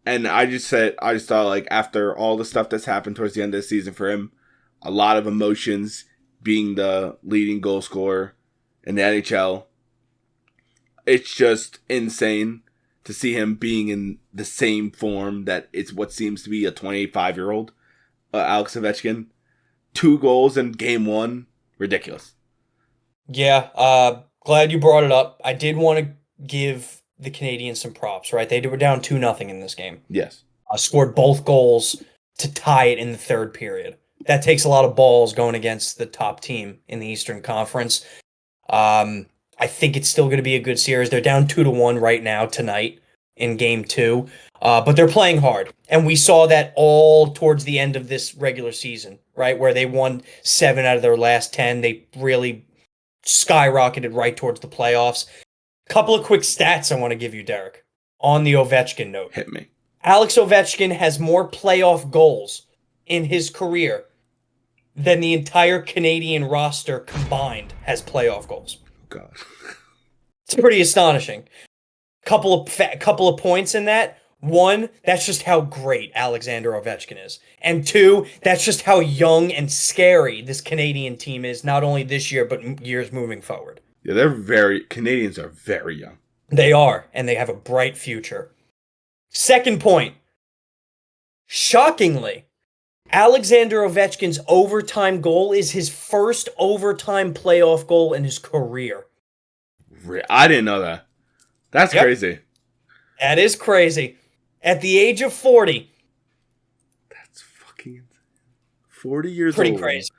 And I just thought like after all the stuff that's happened towards the end of the season for him, a lot of emotions, being the leading goal scorer in the NHL, it's just insane to see him being in the same form that it's what seems to be a 25-year-old Alex Ovechkin. 2 goals in game 1. Ridiculous. Yeah, glad you brought it up. I did want to give the Canadians some props, right? They were down 2-0 in this game. Yes. Scored both goals to tie it in the third period. That takes a lot of balls going against the top team in the Eastern Conference. I think it's still going to be a good series. They're down 2-1 right now tonight in game 2. But they're playing hard. And we saw that all towards the end of this regular season, right? Where they won 7 out of their last 10. They really skyrocketed right towards the playoffs. Couple of quick stats I want to give you, Derek, on the Ovechkin note. Hit me. Alex Ovechkin has more playoff goals in his career than the entire Canadian roster combined has playoff goals. God. It's pretty astonishing. Couple of points in that. One, that's just how great Alexander Ovechkin is. And two, that's just how young and scary this Canadian team is, not only this year, but years moving forward. Yeah, Canadians are very young. They are, and they have a bright future. Second point. Shockingly, Alexander Ovechkin's overtime goal is his first overtime playoff goal in his career. I didn't know that. That's crazy. That is crazy. At the age of 40. That's fucking insane. 40 years Pretty old. Crazy.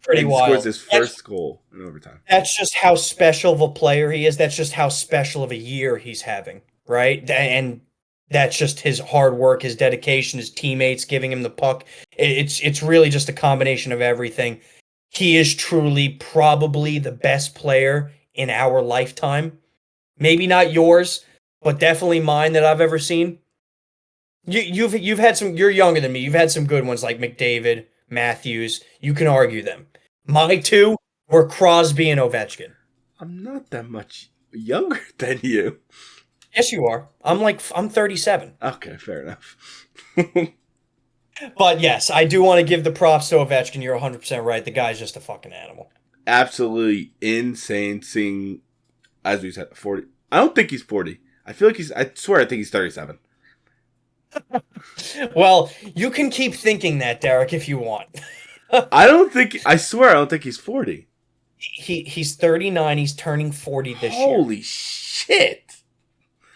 Pretty wild. He scores his first goal in overtime. That's just how special of a player he is. That's just how special of a year he's having, right? And that's just his hard work, his dedication, his teammates giving him the puck. It's really just a combination of everything. He is truly probably the best player in our lifetime. Maybe not yours, but definitely mine that I've ever seen. You've had some. You're younger than me. You've had some good ones like McDavid, Matthews. You can argue them. My two were Crosby and Ovechkin. I'm not that much younger than you. Yes, you are. I'm 37. Okay, fair enough. But yes, I do want to give the props to Ovechkin. You're 100% right. The guy's just a fucking animal. Absolutely insane seeing, as we said, 40. I don't think he's 40. I think he's 37. Well, you can keep thinking that, Derek, if you want. I swear I don't think he's 40. He's 39. He's turning 40 this year. Holy shit.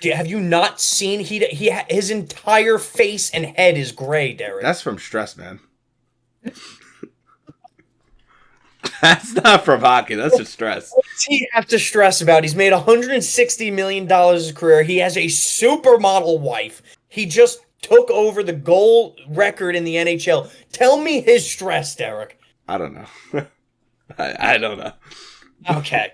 Have you not seen his entire face and head is gray, Derek? That's from stress, man. That's not from hockey. That's just stress. What does he have to stress about? He's made $160 million in his career. He has a supermodel wife. He just took over the goal record in the NHL. Tell me his stress, Derek. I don't know. I don't know. Okay.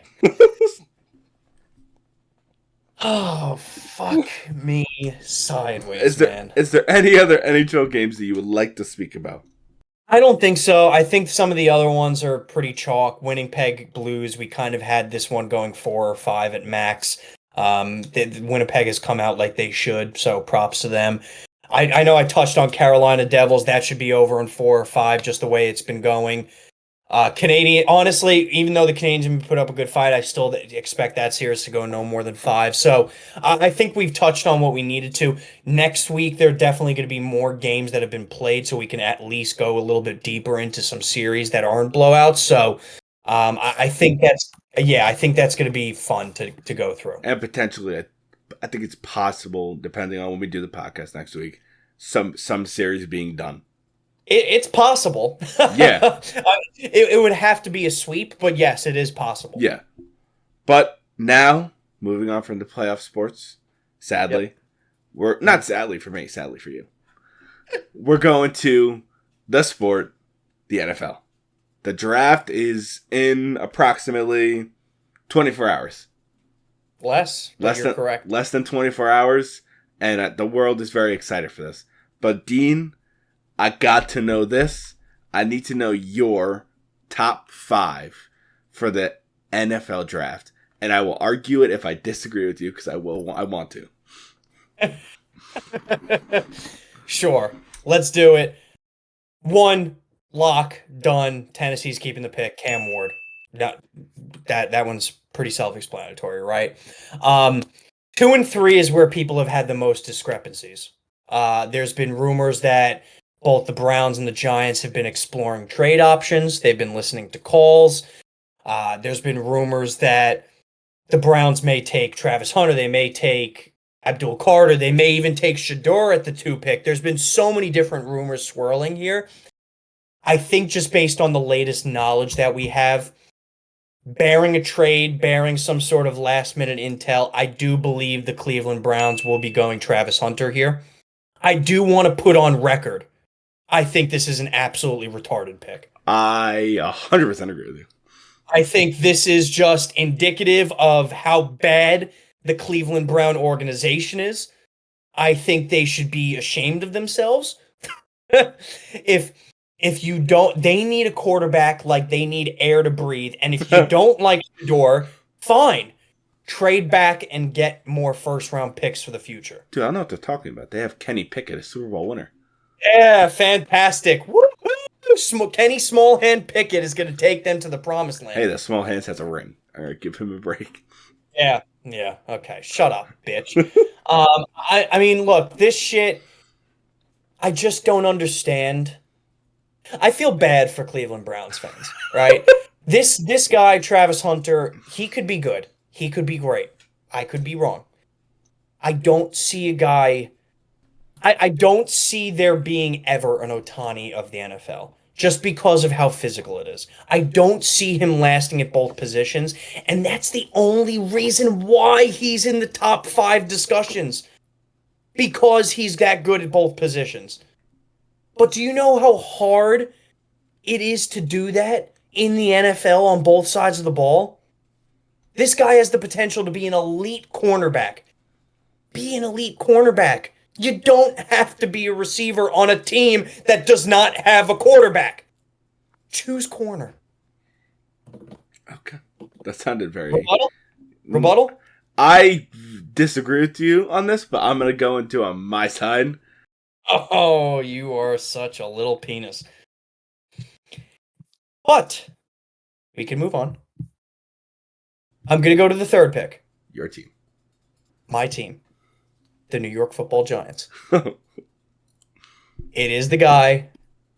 Oh, fuck me sideways, man. Is there any other NHL games that you would like to speak about? I don't think so. I think some of the other ones are pretty chalk. Winnipeg Blues, we kind of had this one going 4 or 5 at max. Winnipeg has come out like they should, so props to them. I know I touched on Carolina Devils. That should be over in 4 or 5, just the way it's been going. Canadian, honestly, even though the Canadians have put up a good fight, I still expect that series to go no more than 5. So I think we've touched on what we needed to. Next week, there are definitely going to be more games that have been played, so we can at least go a little bit deeper into some series that aren't blowouts. So I think that's going to be fun to go through. And potentially, I think it's possible, depending on when we do the podcast next week, some series being done. It's possible. Yeah. It would have to be a sweep, but yes, it is possible. Yeah. But now, moving on from the playoff sports, sadly, we're not sadly for me, sadly for you. We're going to the sport, the NFL. The draft is in approximately 24 hours. Correct. Less than 24 hours, and the world is very excited for this. But Dean, I got to know this. I need to know your top 5 for the NFL draft. And I will argue it if I disagree with you, because I want to. Sure. Let's do it. 1, lock, done. Tennessee's keeping the pick. Cam Ward. That one's pretty self-explanatory, right? 2 and 3 is where people have had the most discrepancies. There's been rumors that both the Browns and the Giants have been exploring trade options. They've been listening to calls. There's been rumors that the Browns may take Travis Hunter. They may take Abdul Carter. They may even take Shador at the 2 pick. There's been so many different rumors swirling here. I think just based on the latest knowledge that we have, bearing a trade, bearing some sort of last-minute intel, I do believe the Cleveland Browns will be going Travis Hunter here. I do want to put on record, I think this is an absolutely retarded pick. I 100% agree with you. I think this is just indicative of how bad the Cleveland Brown organization is. I think they should be ashamed of themselves. If you don't, they need a quarterback like they need air to breathe. And if you don't like Shador, fine. trade back and get more first-round picks for the future. Dude, I don't know what they're talking about. They have Kenny Pickett, a Super Bowl winner. Yeah, fantastic. Woo-hoo! Kenny Smallhand Pickett is going to take them to the promised land. Hey, the small hands has a ring. All right, give him a break. Yeah, okay. Shut up, bitch. I mean, look, this shit, I just don't understand. I feel bad for Cleveland Browns fans, right? This guy, Travis Hunter, he could be good. He could be great. I could be wrong. I don't see a guy... I don't see there being ever an Ohtani of the NFL, just because of how physical it is. I don't see him lasting at both positions, and that's the only reason why he's in the top 5 discussions. Because he's that good at both positions. But do you know how hard it is to do that in the NFL on both sides of the ball? This guy has the potential to be an elite cornerback. Be an elite cornerback. You don't have to be a receiver on a team that does not have a quarterback. Choose corner. Okay. That sounded very... Rebuttal? I disagree with you on this, but I'm going to go into on my side. Oh, you are such a little penis. But we can move on. I'm going to go to the third pick. Your team. My team. The New York Football Giants. It is the guy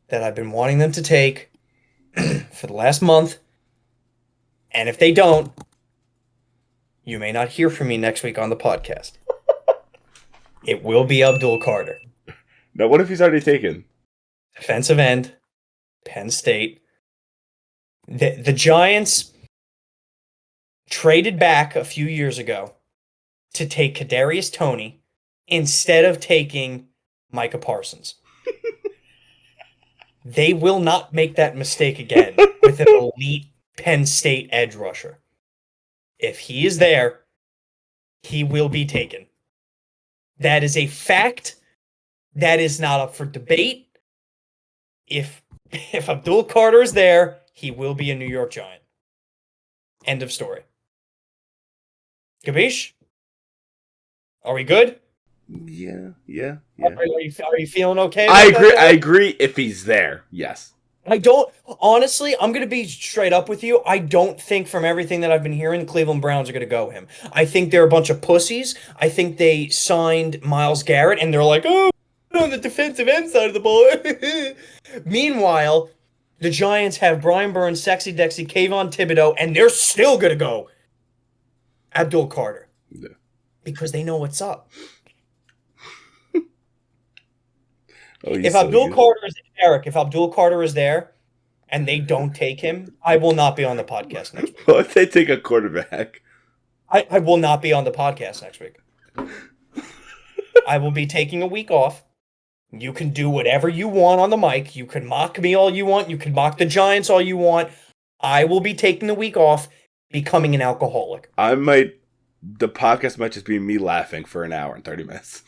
that I've been wanting them to take for the last month. And if they don't, you may not hear from me next week on the podcast. It will be Abdul Carter. Now, what if he's already taken? Defensive end, Penn State. The Giants traded back a few years ago to take Kadarius Toney instead of taking Micah Parsons. They will not make that mistake again with an elite Penn State edge rusher. If he is there, he will be taken. That is a fact. That is not up for debate. If Abdul Carter is there, he will be a New York Giant. End of story. Gabish? Are we good? Yeah. Are you feeling okay? I agree if he's there, yes. Honestly, I'm going to be straight up with you. I don't think from everything that I've been hearing, the Cleveland Browns are going to go him. I think they're a bunch of pussies. I think they signed Myles Garrett and they're like, oh, on the defensive end side of the ball. Meanwhile, the Giants have Brian Burns, Sexy Dexy, Kayvon Thibodeau, and they're still going to go Abdul Carter. Yeah. Because they know what's up. If Abdul Carter is there and they don't take him, I will not be on the podcast next week. Well, if they take a quarterback? I will not be on the podcast next week. I will be taking a week off. You can do whatever you want on the mic. You can mock me all you want. You can mock the Giants all you want. I will be taking the week off, becoming an alcoholic. The podcast might just be me laughing for an hour and 30 minutes.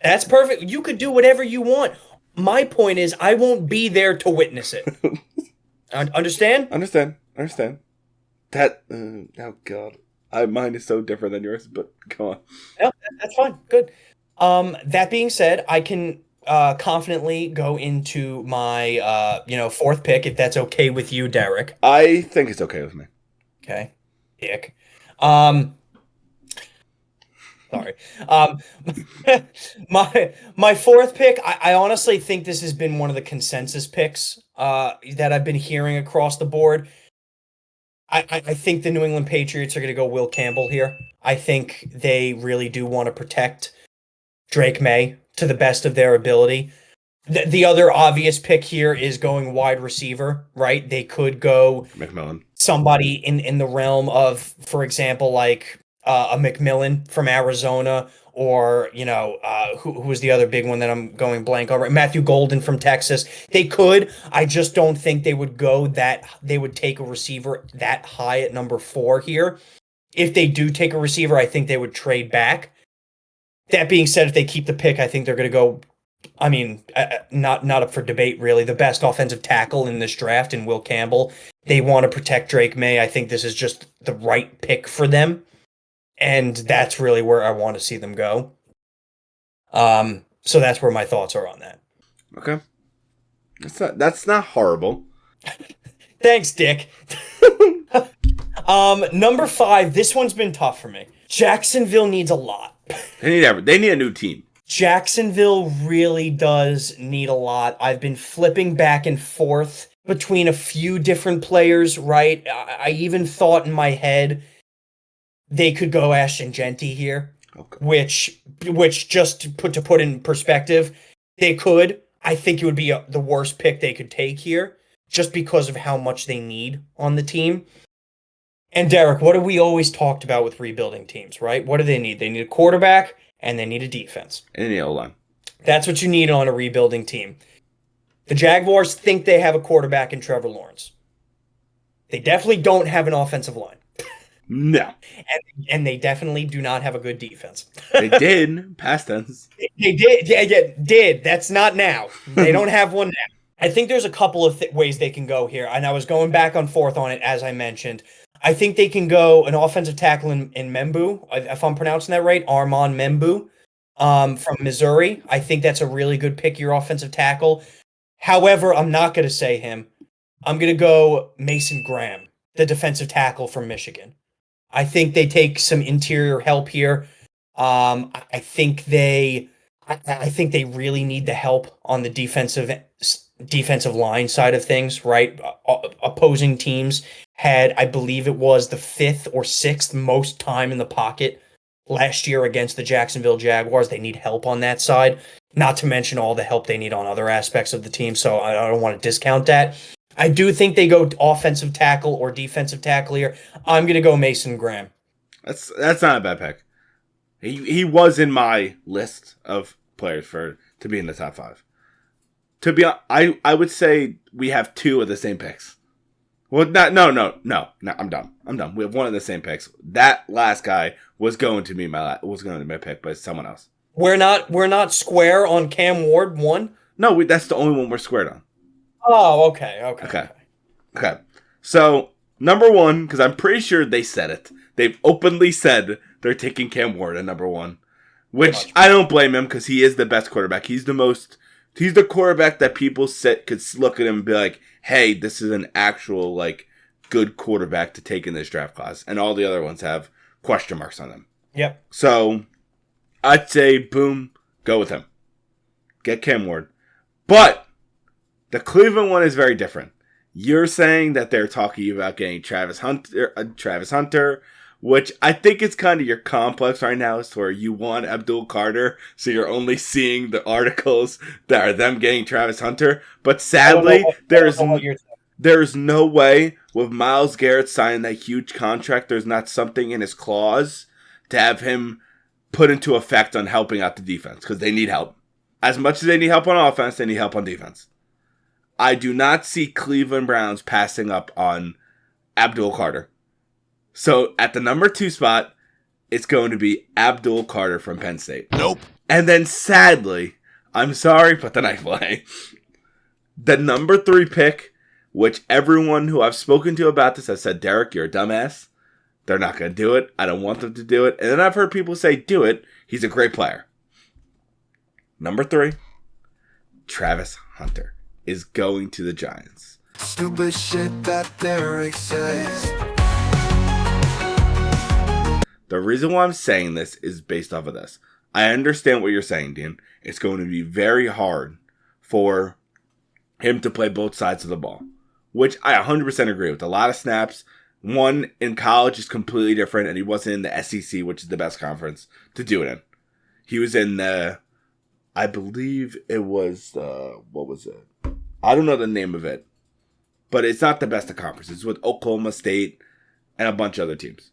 That's perfect. You could do whatever you want. My point is, I won't be there to witness it. Understand? Understand. That, oh God. Mine is so different than yours, but come on. No, that's fine. Good. That being said, I can confidently go into my, fourth pick, if that's okay with you, Derek. I think it's okay with me. Okay. Dick. Sorry. My fourth pick, I honestly think this has been one of the consensus picks that I've been hearing across the board. I think the New England Patriots are going to go Will Campbell here. I think they really do want to protect Drake May to the best of their ability. The other obvious pick here is going wide receiver, right? They could go McMillan. Somebody in the realm of, for example, like a McMillan from Arizona, or, who was the other big one that I'm going blank over? Matthew Golden from Texas. They could. I just don't think they would they would take a receiver that high at number 4 here. If they do take a receiver, I think they would trade back. That being said, if they keep the pick, I think they're going to go, not up for debate, really. The best offensive tackle in this draft in Will Campbell. They want to protect Drake May. I think this is just the right pick for them. and that's really where I want to see them go. So that's where my thoughts are on that. Okay. That's not horrible. Thanks, Dick. Number 5, this one's been tough for me. Jacksonville needs a lot. They need a new team. Jacksonville really does need a lot. I've been flipping back and forth between a few different players, right? I even thought in my head they could go Ashton Genty here, okay. which just to put in perspective, they could. I think it would be the worst pick they could take here, just because of how much they need on the team. And Derek, what have we always talked about with rebuilding teams, right? What do they need? They need a quarterback and they need a defense. And the O-line. That's what you need on a rebuilding team. The Jaguars think they have a quarterback in Trevor Lawrence. They definitely don't have an offensive line. No. And they definitely do not have a good defense. They did. Past tense. They did. Yeah, did. That's not now. They don't have one now. I think there's a couple of ways they can go here. And I was going back and forth on it, as I mentioned. I think they can go an offensive tackle in Membu, if I'm pronouncing that right, Armand Membu from Missouri. I think that's a really good pick, your offensive tackle. However, I'm not going to say him. I'm going to go Mason Graham, the defensive tackle from Michigan. I think they take some interior help here. I think they really need the help on the defensive line side of things, right? Opposing teams had, I believe it was the 5th or 6th most time in the pocket last year against the Jacksonville Jaguars. They need help on that side, not to mention all the help they need on other aspects of the team, so I don't want to discount that. I do think they go offensive tackle or defensive tackle here. I'm going to go Mason Graham. That's not a bad pick. He was in my list of players to be in the top 5. To be honest, I would say we have 2 of the same picks. Well, no, I'm done. We have 1 of the same picks. That last guy was going to be my pick, but it's someone else. We're not square on Cam Ward 1? No, that's the only one we're squared on. Oh, okay. So, number 1, because I'm pretty sure they said it. They've openly said they're taking Cam Ward at number 1, which I don't blame him because he is the best quarterback. He's the quarterback that people could look at him and be like, hey, this is an actual, good quarterback to take in this draft class. And all the other ones have question marks on them. Yep. So, I'd say, boom, go with him. Get Cam Ward. But the Cleveland one is very different. You're saying that they're talking about getting Travis Hunter, which I think is kind of your complex right now, is where you want Abdul Carter, so you're only seeing the articles that are them getting Travis Hunter. But sadly, there's no way with Myles Garrett signing that huge contract, there's not something in his clause to have him put into effect on helping out the defense, because they need help. As much as they need help on offense, they need help on defense. I do not see Cleveland Browns passing up on Abdul Carter. So at the number 2 spot, it's going to be Abdul Carter from Penn State. Nope. And then sadly, I'm sorry, but then I play. The number 3 pick, which everyone who I've spoken to about this has said, Derek, you're a dumbass. They're not going to do it. I don't want them to do it. And then I've heard people say, do it. He's a great player. Number 3, Travis Hunter is going to the Giants. Stupid shit that Derek says. The reason why I'm saying this is based off of this. I understand what you're saying, Dean. It's going to be very hard for him to play both sides of the ball, which I 100% agree with. A lot of snaps. One in college is completely different, and he wasn't in the SEC, which is the best conference to do it in. He was in the, I believe it was, what was it? I don't know the name of it, but it's not the best of conferences. It's with Oklahoma State and a bunch of other teams.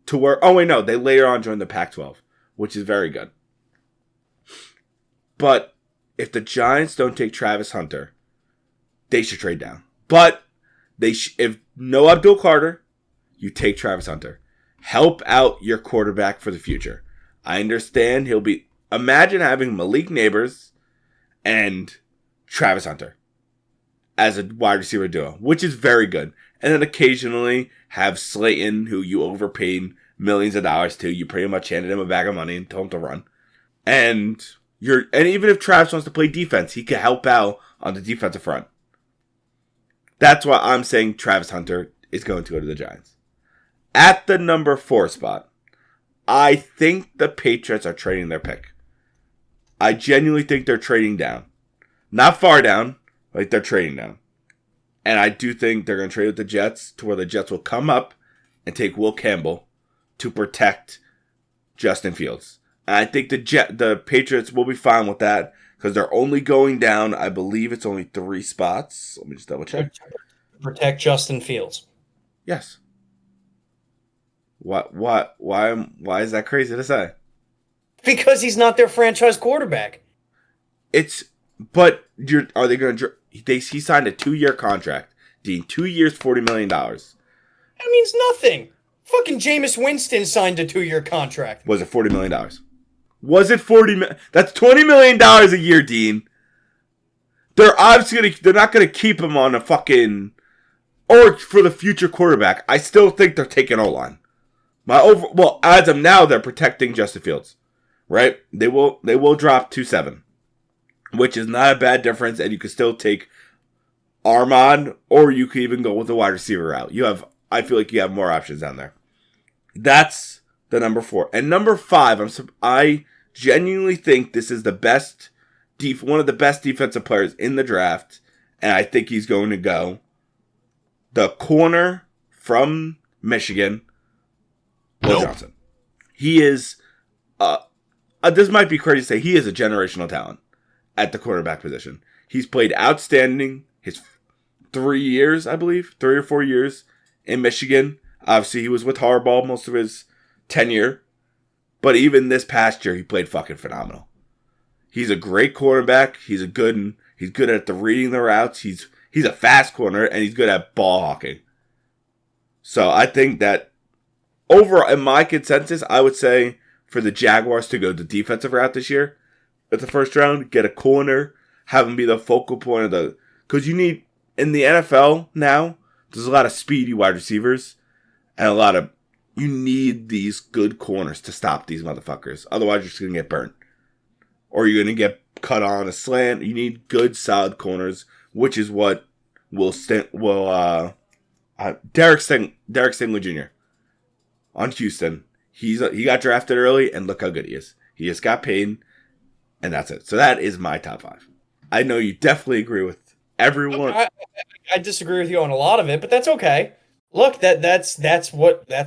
To where, oh wait, no, they later on joined the Pac-12, which is very good. But if the Giants don't take Travis Hunter, they should trade down. But if no Abdul Carter, you take Travis Hunter. Help out your quarterback for the future. I understand imagine having Malik Neighbors and Travis Hunter as a wide receiver duo, which is very good. And then occasionally have Slayton, who you overpaid millions of dollars too. You pretty much handed him a bag of money and told him to run. And even if Travis wants to play defense, he could help out on the defensive front. That's why I'm saying Travis Hunter is going to go to the Giants. At the number 4 spot, I think the Patriots are trading their pick. I genuinely think they're trading down. Not far down, like they're trading down. And I do think they're going to trade with the Jets to where the Jets will come up and take Will Campbell to protect Justin Fields. And I think the Patriots will be fine with that because they're only going down, I believe it's only 3 spots. Let me just double check. Protect Justin Fields. Yes. Why is that crazy to say? Because he's not their franchise quarterback. Are they going to? He signed a 2-year contract, Dean. 2 years, $40 million. That means nothing. Fucking Jameis Winston signed a 2-year contract. Was it $40 million? Was it $40 million? That's $20 million a year, Dean. They're not gonna keep him on a fucking or for the future quarterback. I still think they're taking O-line. As of now, they're protecting Justin Fields, right? They will drop 2-7, which is not a bad difference, and you can still take Armand, or you could even go with the wide receiver route. I feel like you have more options down there. That's the number 4. And number 5, I genuinely think this is the best, one of the best defensive players in the draft, and I think he's going to go. The corner from Michigan, Will Johnson. He is, this might be crazy to say, he is a generational talent at the quarterback position. He's played outstanding his 3 years, I believe, 3 or 4 years in Michigan. Obviously, he was with Harbaugh most of his tenure. But even this past year, he played fucking phenomenal. He's a great quarterback. He's good at reading the routes. He's a fast corner, and he's good at ball hawking. So I think that overall, in my consensus, I would say for the Jaguars to go the defensive route this year at the first round, get a corner, have him be the focal point of the... Because you need, in the NFL now, there's a lot of speedy wide receivers, and you need these good corners to stop these motherfuckers. Otherwise, you're just going to get burnt. Or you're going to get cut on a slant. You need good, solid corners, which is what Derek Stingley Jr. on Houston. He got drafted early, and look how good he is. He just got paid, and that's it. So that is my top 5. I know you definitely agree with everyone. I disagree with you on a lot of it, but that's okay. Look, that's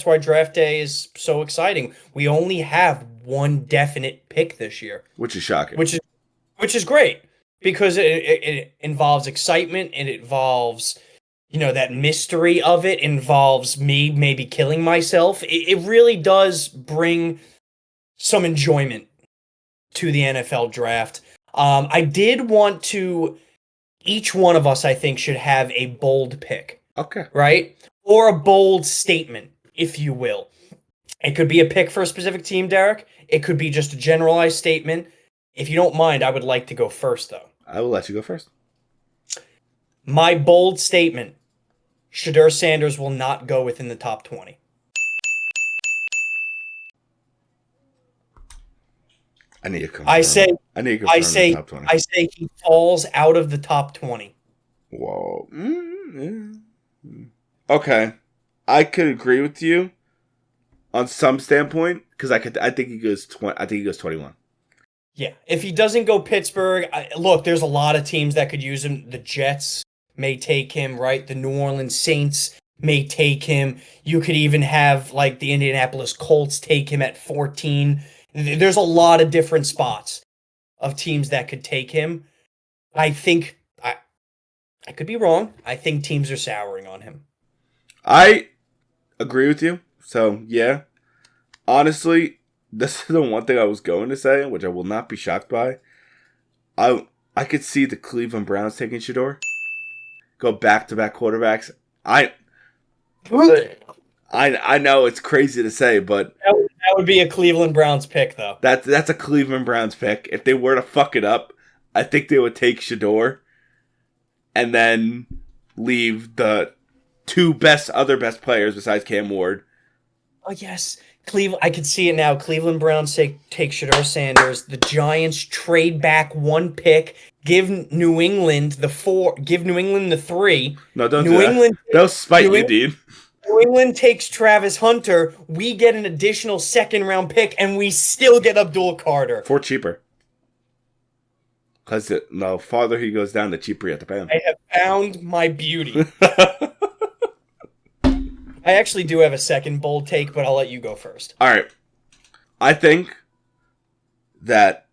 why draft day is so exciting. We only have one definite pick this year, which is shocking. Which is great because it involves excitement. It involves, that mystery of it involves me maybe killing myself. It really does bring some enjoyment to the NFL draft. I did want to. Each one of us, I think, should have a bold pick. Okay. Right? Or a bold statement, if you will. It could be a pick for a specific team, Derek. It could be just a generalized statement. If you don't mind, I would like to go first, though. I will let you go first. My bold statement. Shedeur Sanders will not go within the top 20. I need to confirm. I say the top 20. I say he falls out of the top 20. Whoa. Okay. I could agree with you on some standpoint because I think he goes 20. I think he goes 21. Yeah. If he doesn't go Pittsburgh, look, there's a lot of teams that could use him. The Jets may take him, right? The New Orleans Saints may take him. You could even have like the Indianapolis Colts take him at 14. There's a lot of different spots of teams that could take him. I think I could be wrong. I think teams are souring on him. I agree with you. So, yeah. Honestly, this is the one thing I was going to say, which I will not be shocked by. I could see the Cleveland Browns taking Shedeur. Go back-to-back quarterbacks. I know it's crazy to say, but... That would be a Cleveland Browns pick, though. That's a Cleveland Browns pick. If they were to fuck it up, I think they would take Shedeur and then leave the 2 other best players besides Cam Ward. Oh, yes. I could see it now. Cleveland Browns take Shedeur Sanders. The Giants trade back one pick, give New England the 4, give New England the 3. No, don't New do England, that. They'll spite you, dude. New England takes Travis Hunter. We get an additional second-round pick, and we still get Abdul Carter. For cheaper. Because the farther he goes down, the cheaper you have to pay him. I have found my beauty. I actually do have a second bold take, but I'll let you go first. All right. I think that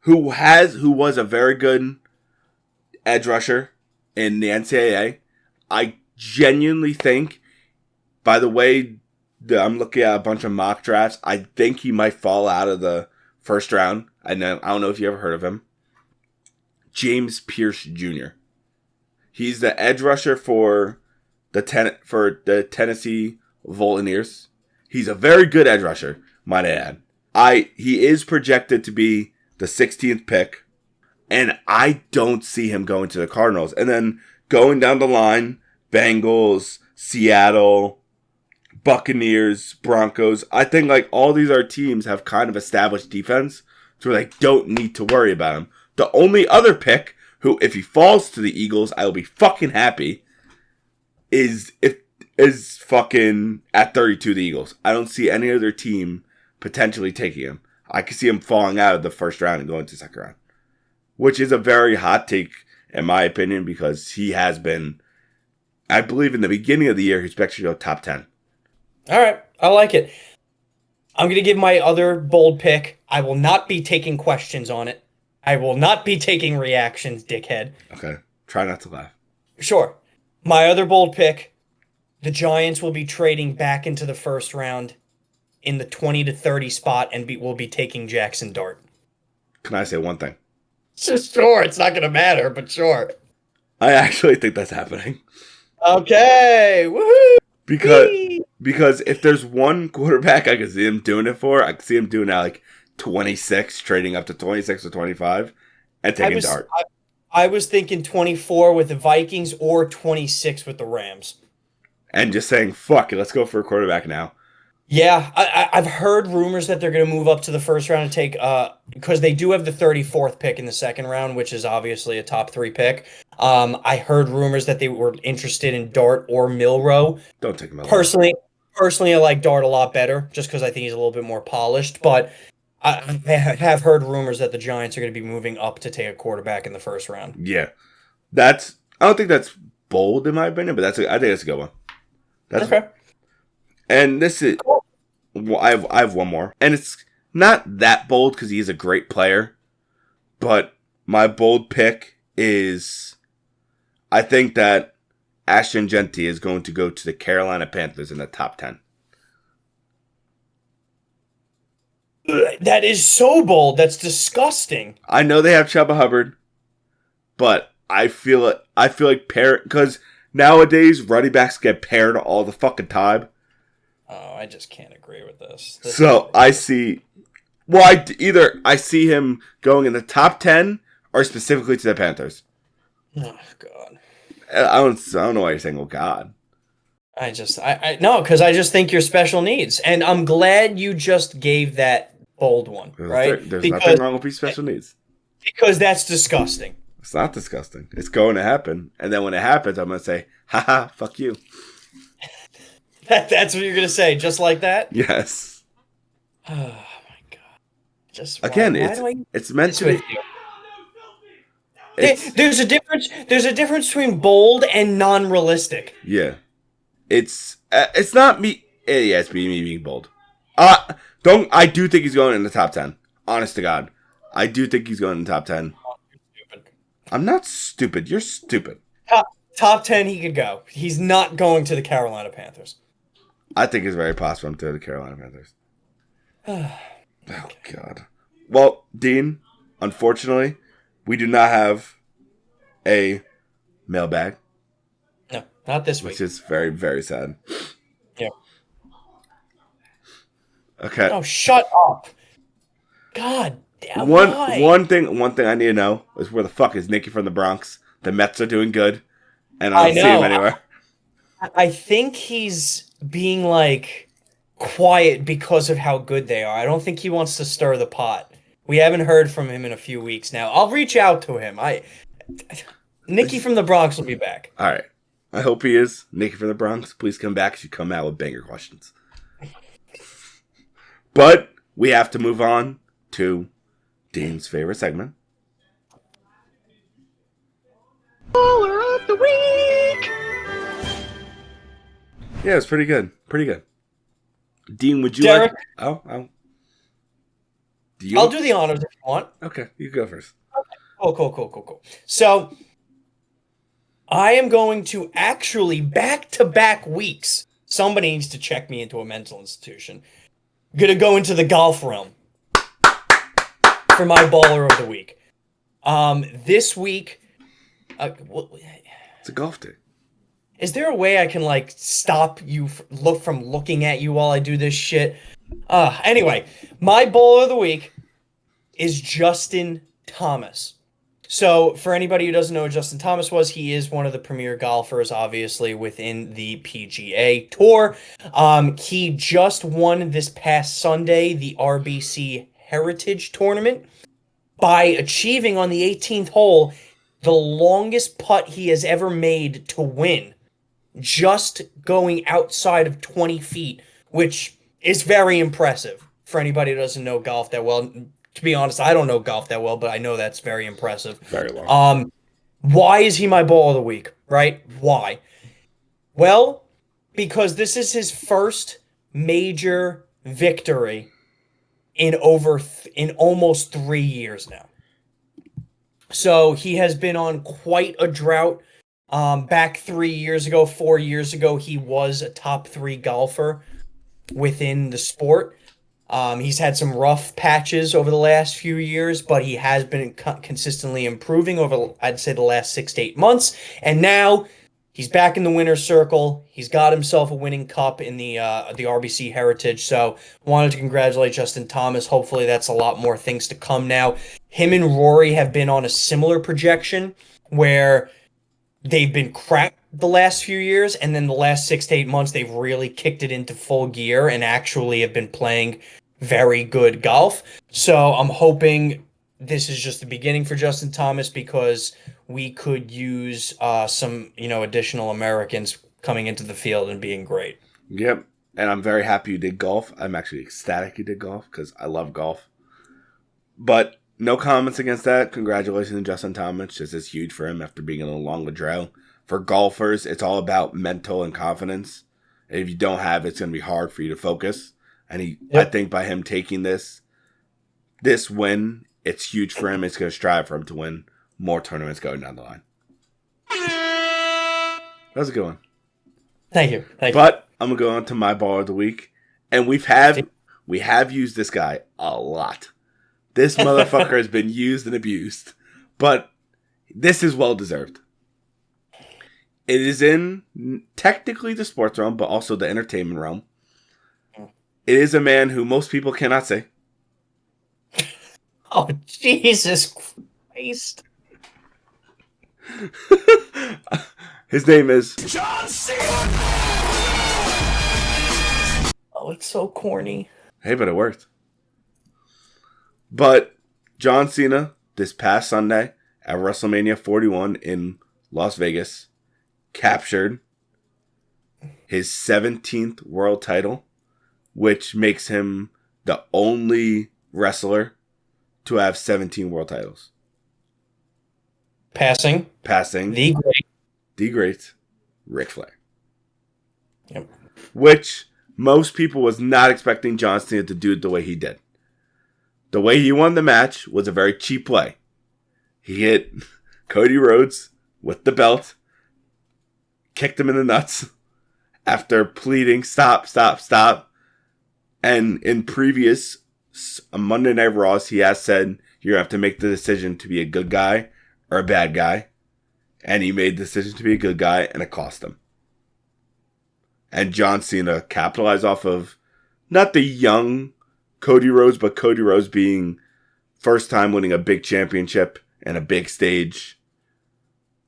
who was a very good edge rusher in the NCAA, I genuinely think, by the way I'm looking at a bunch of mock drafts, I think he might fall out of the first round. I don't know if you ever heard of him. James Pierce Jr. He's the edge rusher for the Tennessee Volunteers. He's a very good edge rusher, might I add. He is projected to be the 16th pick, and I don't see him going to the Cardinals. And then going down the line, Bengals, Seattle, Buccaneers, Broncos. I think like all these other teams have kind of established defense, so they don't need to worry about him. The only other pick, who if he falls to the Eagles, I will be fucking happy, is fucking at 32 the Eagles. I don't see any other team potentially taking him. I can see him falling out of the first round and going to the second round, which is a very hot take in my opinion because he has been, I believe in the beginning of the year, he's expected to go top 10. All right, I like it. I'm going to give my other bold pick. I will not be taking questions on it. I will not be taking reactions, dickhead. Okay, try not to laugh. Sure. My other bold pick, the Giants will be trading back into the first round in the 20 to 30 spot and will be taking Jackson Dart. Can I say one thing? Sure, it's not going to matter, but sure. I actually think that's happening. Okay, woohoo! Because if there's one quarterback I can see him doing it for, I can see him doing that like 26, trading up to 26 or 25, and taking Dart. I was thinking 24 with the Vikings or 26 with the Rams. And just saying, fuck it, let's go for a quarterback now. Yeah, I've heard rumors that they're going to move up to the first round and take, because they do have the 34th pick in the second round, which is obviously a top 3 pick. I heard rumors that they were interested in Dart or Milroe. Don't take Milroe. Personally, I like Dart a lot better, just because I think he's a little bit more polished, but I have heard rumors that the Giants are going to be moving up to take a quarterback in the first round. Yeah. I don't think that's bold in my opinion, but I think that's a good one. Okay. And this is, cool. I have one more. And it's not that bold because he is a great player, but my bold pick is, I think that Ashton Genty is going to go to the Carolina Panthers in the top 10. That is so bold. That's disgusting. I know they have Chuba Hubbard, but I feel like because nowadays running backs get paired all the fucking time. Oh, I just can't agree with this. So I see, I see him going in the top 10 or specifically to the Panthers. Oh God. I don't know why you're saying, oh God. No, because I just think you're special needs, and I'm glad you just gave that bold one, right? There's nothing wrong with special needs. Because that's disgusting. It's not disgusting. It's going to happen, and then when it happens, I'm going to say, haha, fuck you. That's what you're going to say, just like that? Yes. Oh, my God. It's meant to be. There's a difference between bold and non-realistic. Yeah. It's not me. Yeah, it's me being bold. I do think he's going in the top 10. Honest to God. I do think he's going in the top 10. I'm not stupid. You're stupid. Top 10 he could go. He's not going to the Carolina Panthers. I think it's very possible to the Carolina Panthers. Oh, God. Well, Dean, unfortunately, we do not have a mailbag. No, not this week. Which is very, very sad. Yeah. Okay. Oh, shut up. God damn. One thing I need to know is where the fuck is Nicky from the Bronx? The Mets are doing good, and I don't see him anywhere. I think he's being like quiet because of how good they are. I don't think he wants to stir the pot. We haven't heard from him in a few weeks now. I'll reach out to him. Nikki from the Bronx will be back. All right. I hope he is. Nikki from the Bronx, please come back as you come out with banger questions. But we have to move on to Dean's favorite segment. Baller of the week! Yeah, it's pretty good. Pretty good. Dean, would you Derek? like... Oh. I'll do the honors if you want. Okay, you go first. Cool. So, I am going to actually, back-to-back weeks, somebody needs to check me into a mental institution. Gonna go into the golf realm for my baller of the week. This week... It's a golf day. Is there a way I can, like, stop you from looking at you while I do this shit? Anyway, my baller of the week is Justin Thomas. So, for anybody who doesn't know who Justin Thomas was, he is one of the premier golfers, obviously, within the PGA Tour. He just won this past Sunday the RBC Heritage Tournament by achieving on the 18th hole the longest putt he has ever made to win, just going outside of 20 feet, which is very impressive for anybody who doesn't know golf that well. To be honest, I don't know golf that well, but I know that's very impressive. Very long. Why is he my ball of the week, right? Why? Well, because this is his first major victory in almost 3 years now. So he has been on quite a drought. Back 4 years ago, he was a top 3 golfer within the sport. He's had some rough patches over the last few years, but he has been consistently improving over, I'd say, the last 6 to 8 months. And now he's back in the winner's circle. He's got himself a winning cup in the RBC Heritage. So wanted to congratulate Justin Thomas. Hopefully that's a lot more things to come now. Him and Rory have been on a similar projection where they've been cracked the last few years, and then the last 6 to 8 months, they've really kicked it into full gear and actually have been playing very good golf. So I'm hoping this is just the beginning for Justin Thomas, because we could use some, additional Americans coming into the field and being great. Yep. And I'm very happy you did golf. I'm actually ecstatic you did golf because I love golf. But no comments against that. Congratulations to Justin Thomas. This is huge for him after being in a long drought. For golfers, it's all about mental and confidence. And if you don't have it, it's going to be hard for you to focus. And I think by him taking this win, it's huge for him. It's going to strive for him to win more tournaments going down the line. That was a good one. Thank you. But I'm going to go on to my baller of the week. And we have used this guy a lot. This motherfucker has been used and abused. But this is well deserved. It is in technically the sports realm, but also the entertainment realm. It is a man who most people cannot say. Oh, Jesus Christ. His name is John Cena! Oh, it's so corny. Hey, but it worked. But John Cena, this past Sunday at WrestleMania 41 in Las Vegas, captured his 17th world title, which makes him the only wrestler to have 17 world titles. Passing the great Ric Flair. Yep. Which most people was not expecting John Cena to do it the way he did. The way he won the match was a very cheap play. He hit Cody Rhodes with the belt, kicked him in the nuts after pleading, stop. And in previous Monday Night Raws, he has said, you have to make the decision to be a good guy or a bad guy. And he made the decision to be a good guy, and it cost him. And John Cena capitalized off of not the young Cody Rhodes, but Cody Rhodes being first time winning a big championship and a big stage.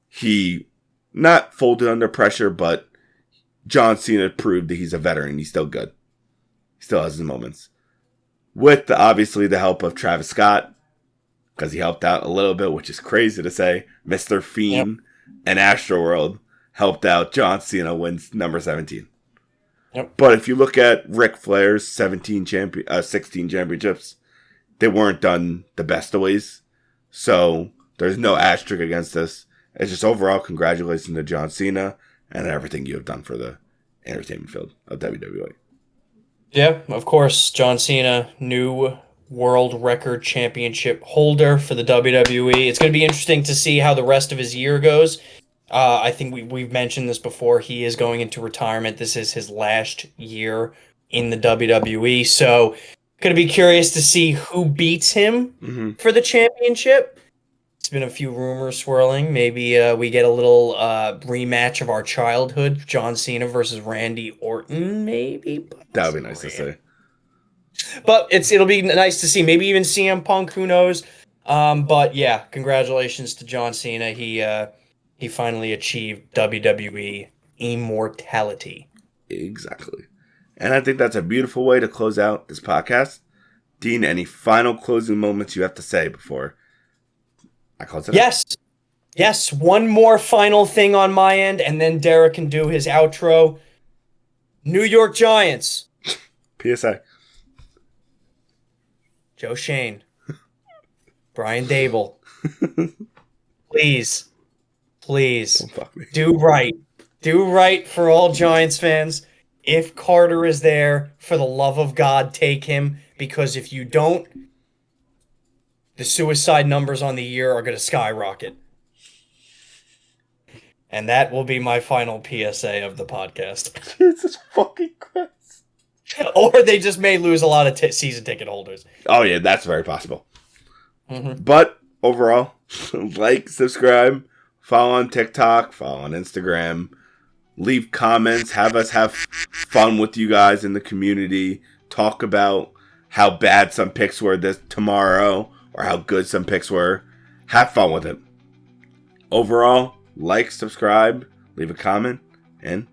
He not folded under pressure, but John Cena proved that he's a veteran. He's still good. He still has his moments. With obviously the help of Travis Scott, because he helped out a little bit, which is crazy to say. Mr. Fiend and Astroworld helped out John Cena wins number 17. Yep. But if you look at Ric Flair's 16 championships, they weren't done the best of ways. So there's no asterisk against this. It's just overall congratulations to John Cena and everything you have done for the entertainment field of WWE. Yeah, of course, John Cena, new world record championship holder for the WWE. It's going to be interesting to see how the rest of his year goes. I think we've mentioned this before. He is going into retirement. This is his last year in the WWE. So, going to be curious to see who beats him for the championship. It's been a few rumors swirling. Maybe we get a little rematch of our childhood, John Cena versus Randy Orton, maybe. That would be nice to see. But it'll be nice to see. Maybe even CM Punk, who knows? But yeah, congratulations to John Cena. He finally achieved WWE immortality. Exactly. And I think that's a beautiful way to close out this podcast. Dean, any final closing moments you have to say before I close it out? Yes. One more final thing on my end, and then Derek can do his outro. New York Giants. PSA. Joe Shane. Brian Dable. Please. Don't fuck me. Do right. Do right for all Giants fans. If Carter is there, for the love of God, take him. Because if you don't, the suicide numbers on the year are going to skyrocket. And that will be my final PSA of the podcast. Jesus fucking Christ. Or they just may lose a lot of season ticket holders. Oh, yeah, that's very possible. But overall, like, subscribe, follow on TikTok, follow on Instagram, leave comments, have us have fun with you guys in the community, talk about how bad some picks were this tomorrow or how good some picks were. Have fun with it. Overall, like, subscribe, leave a comment, and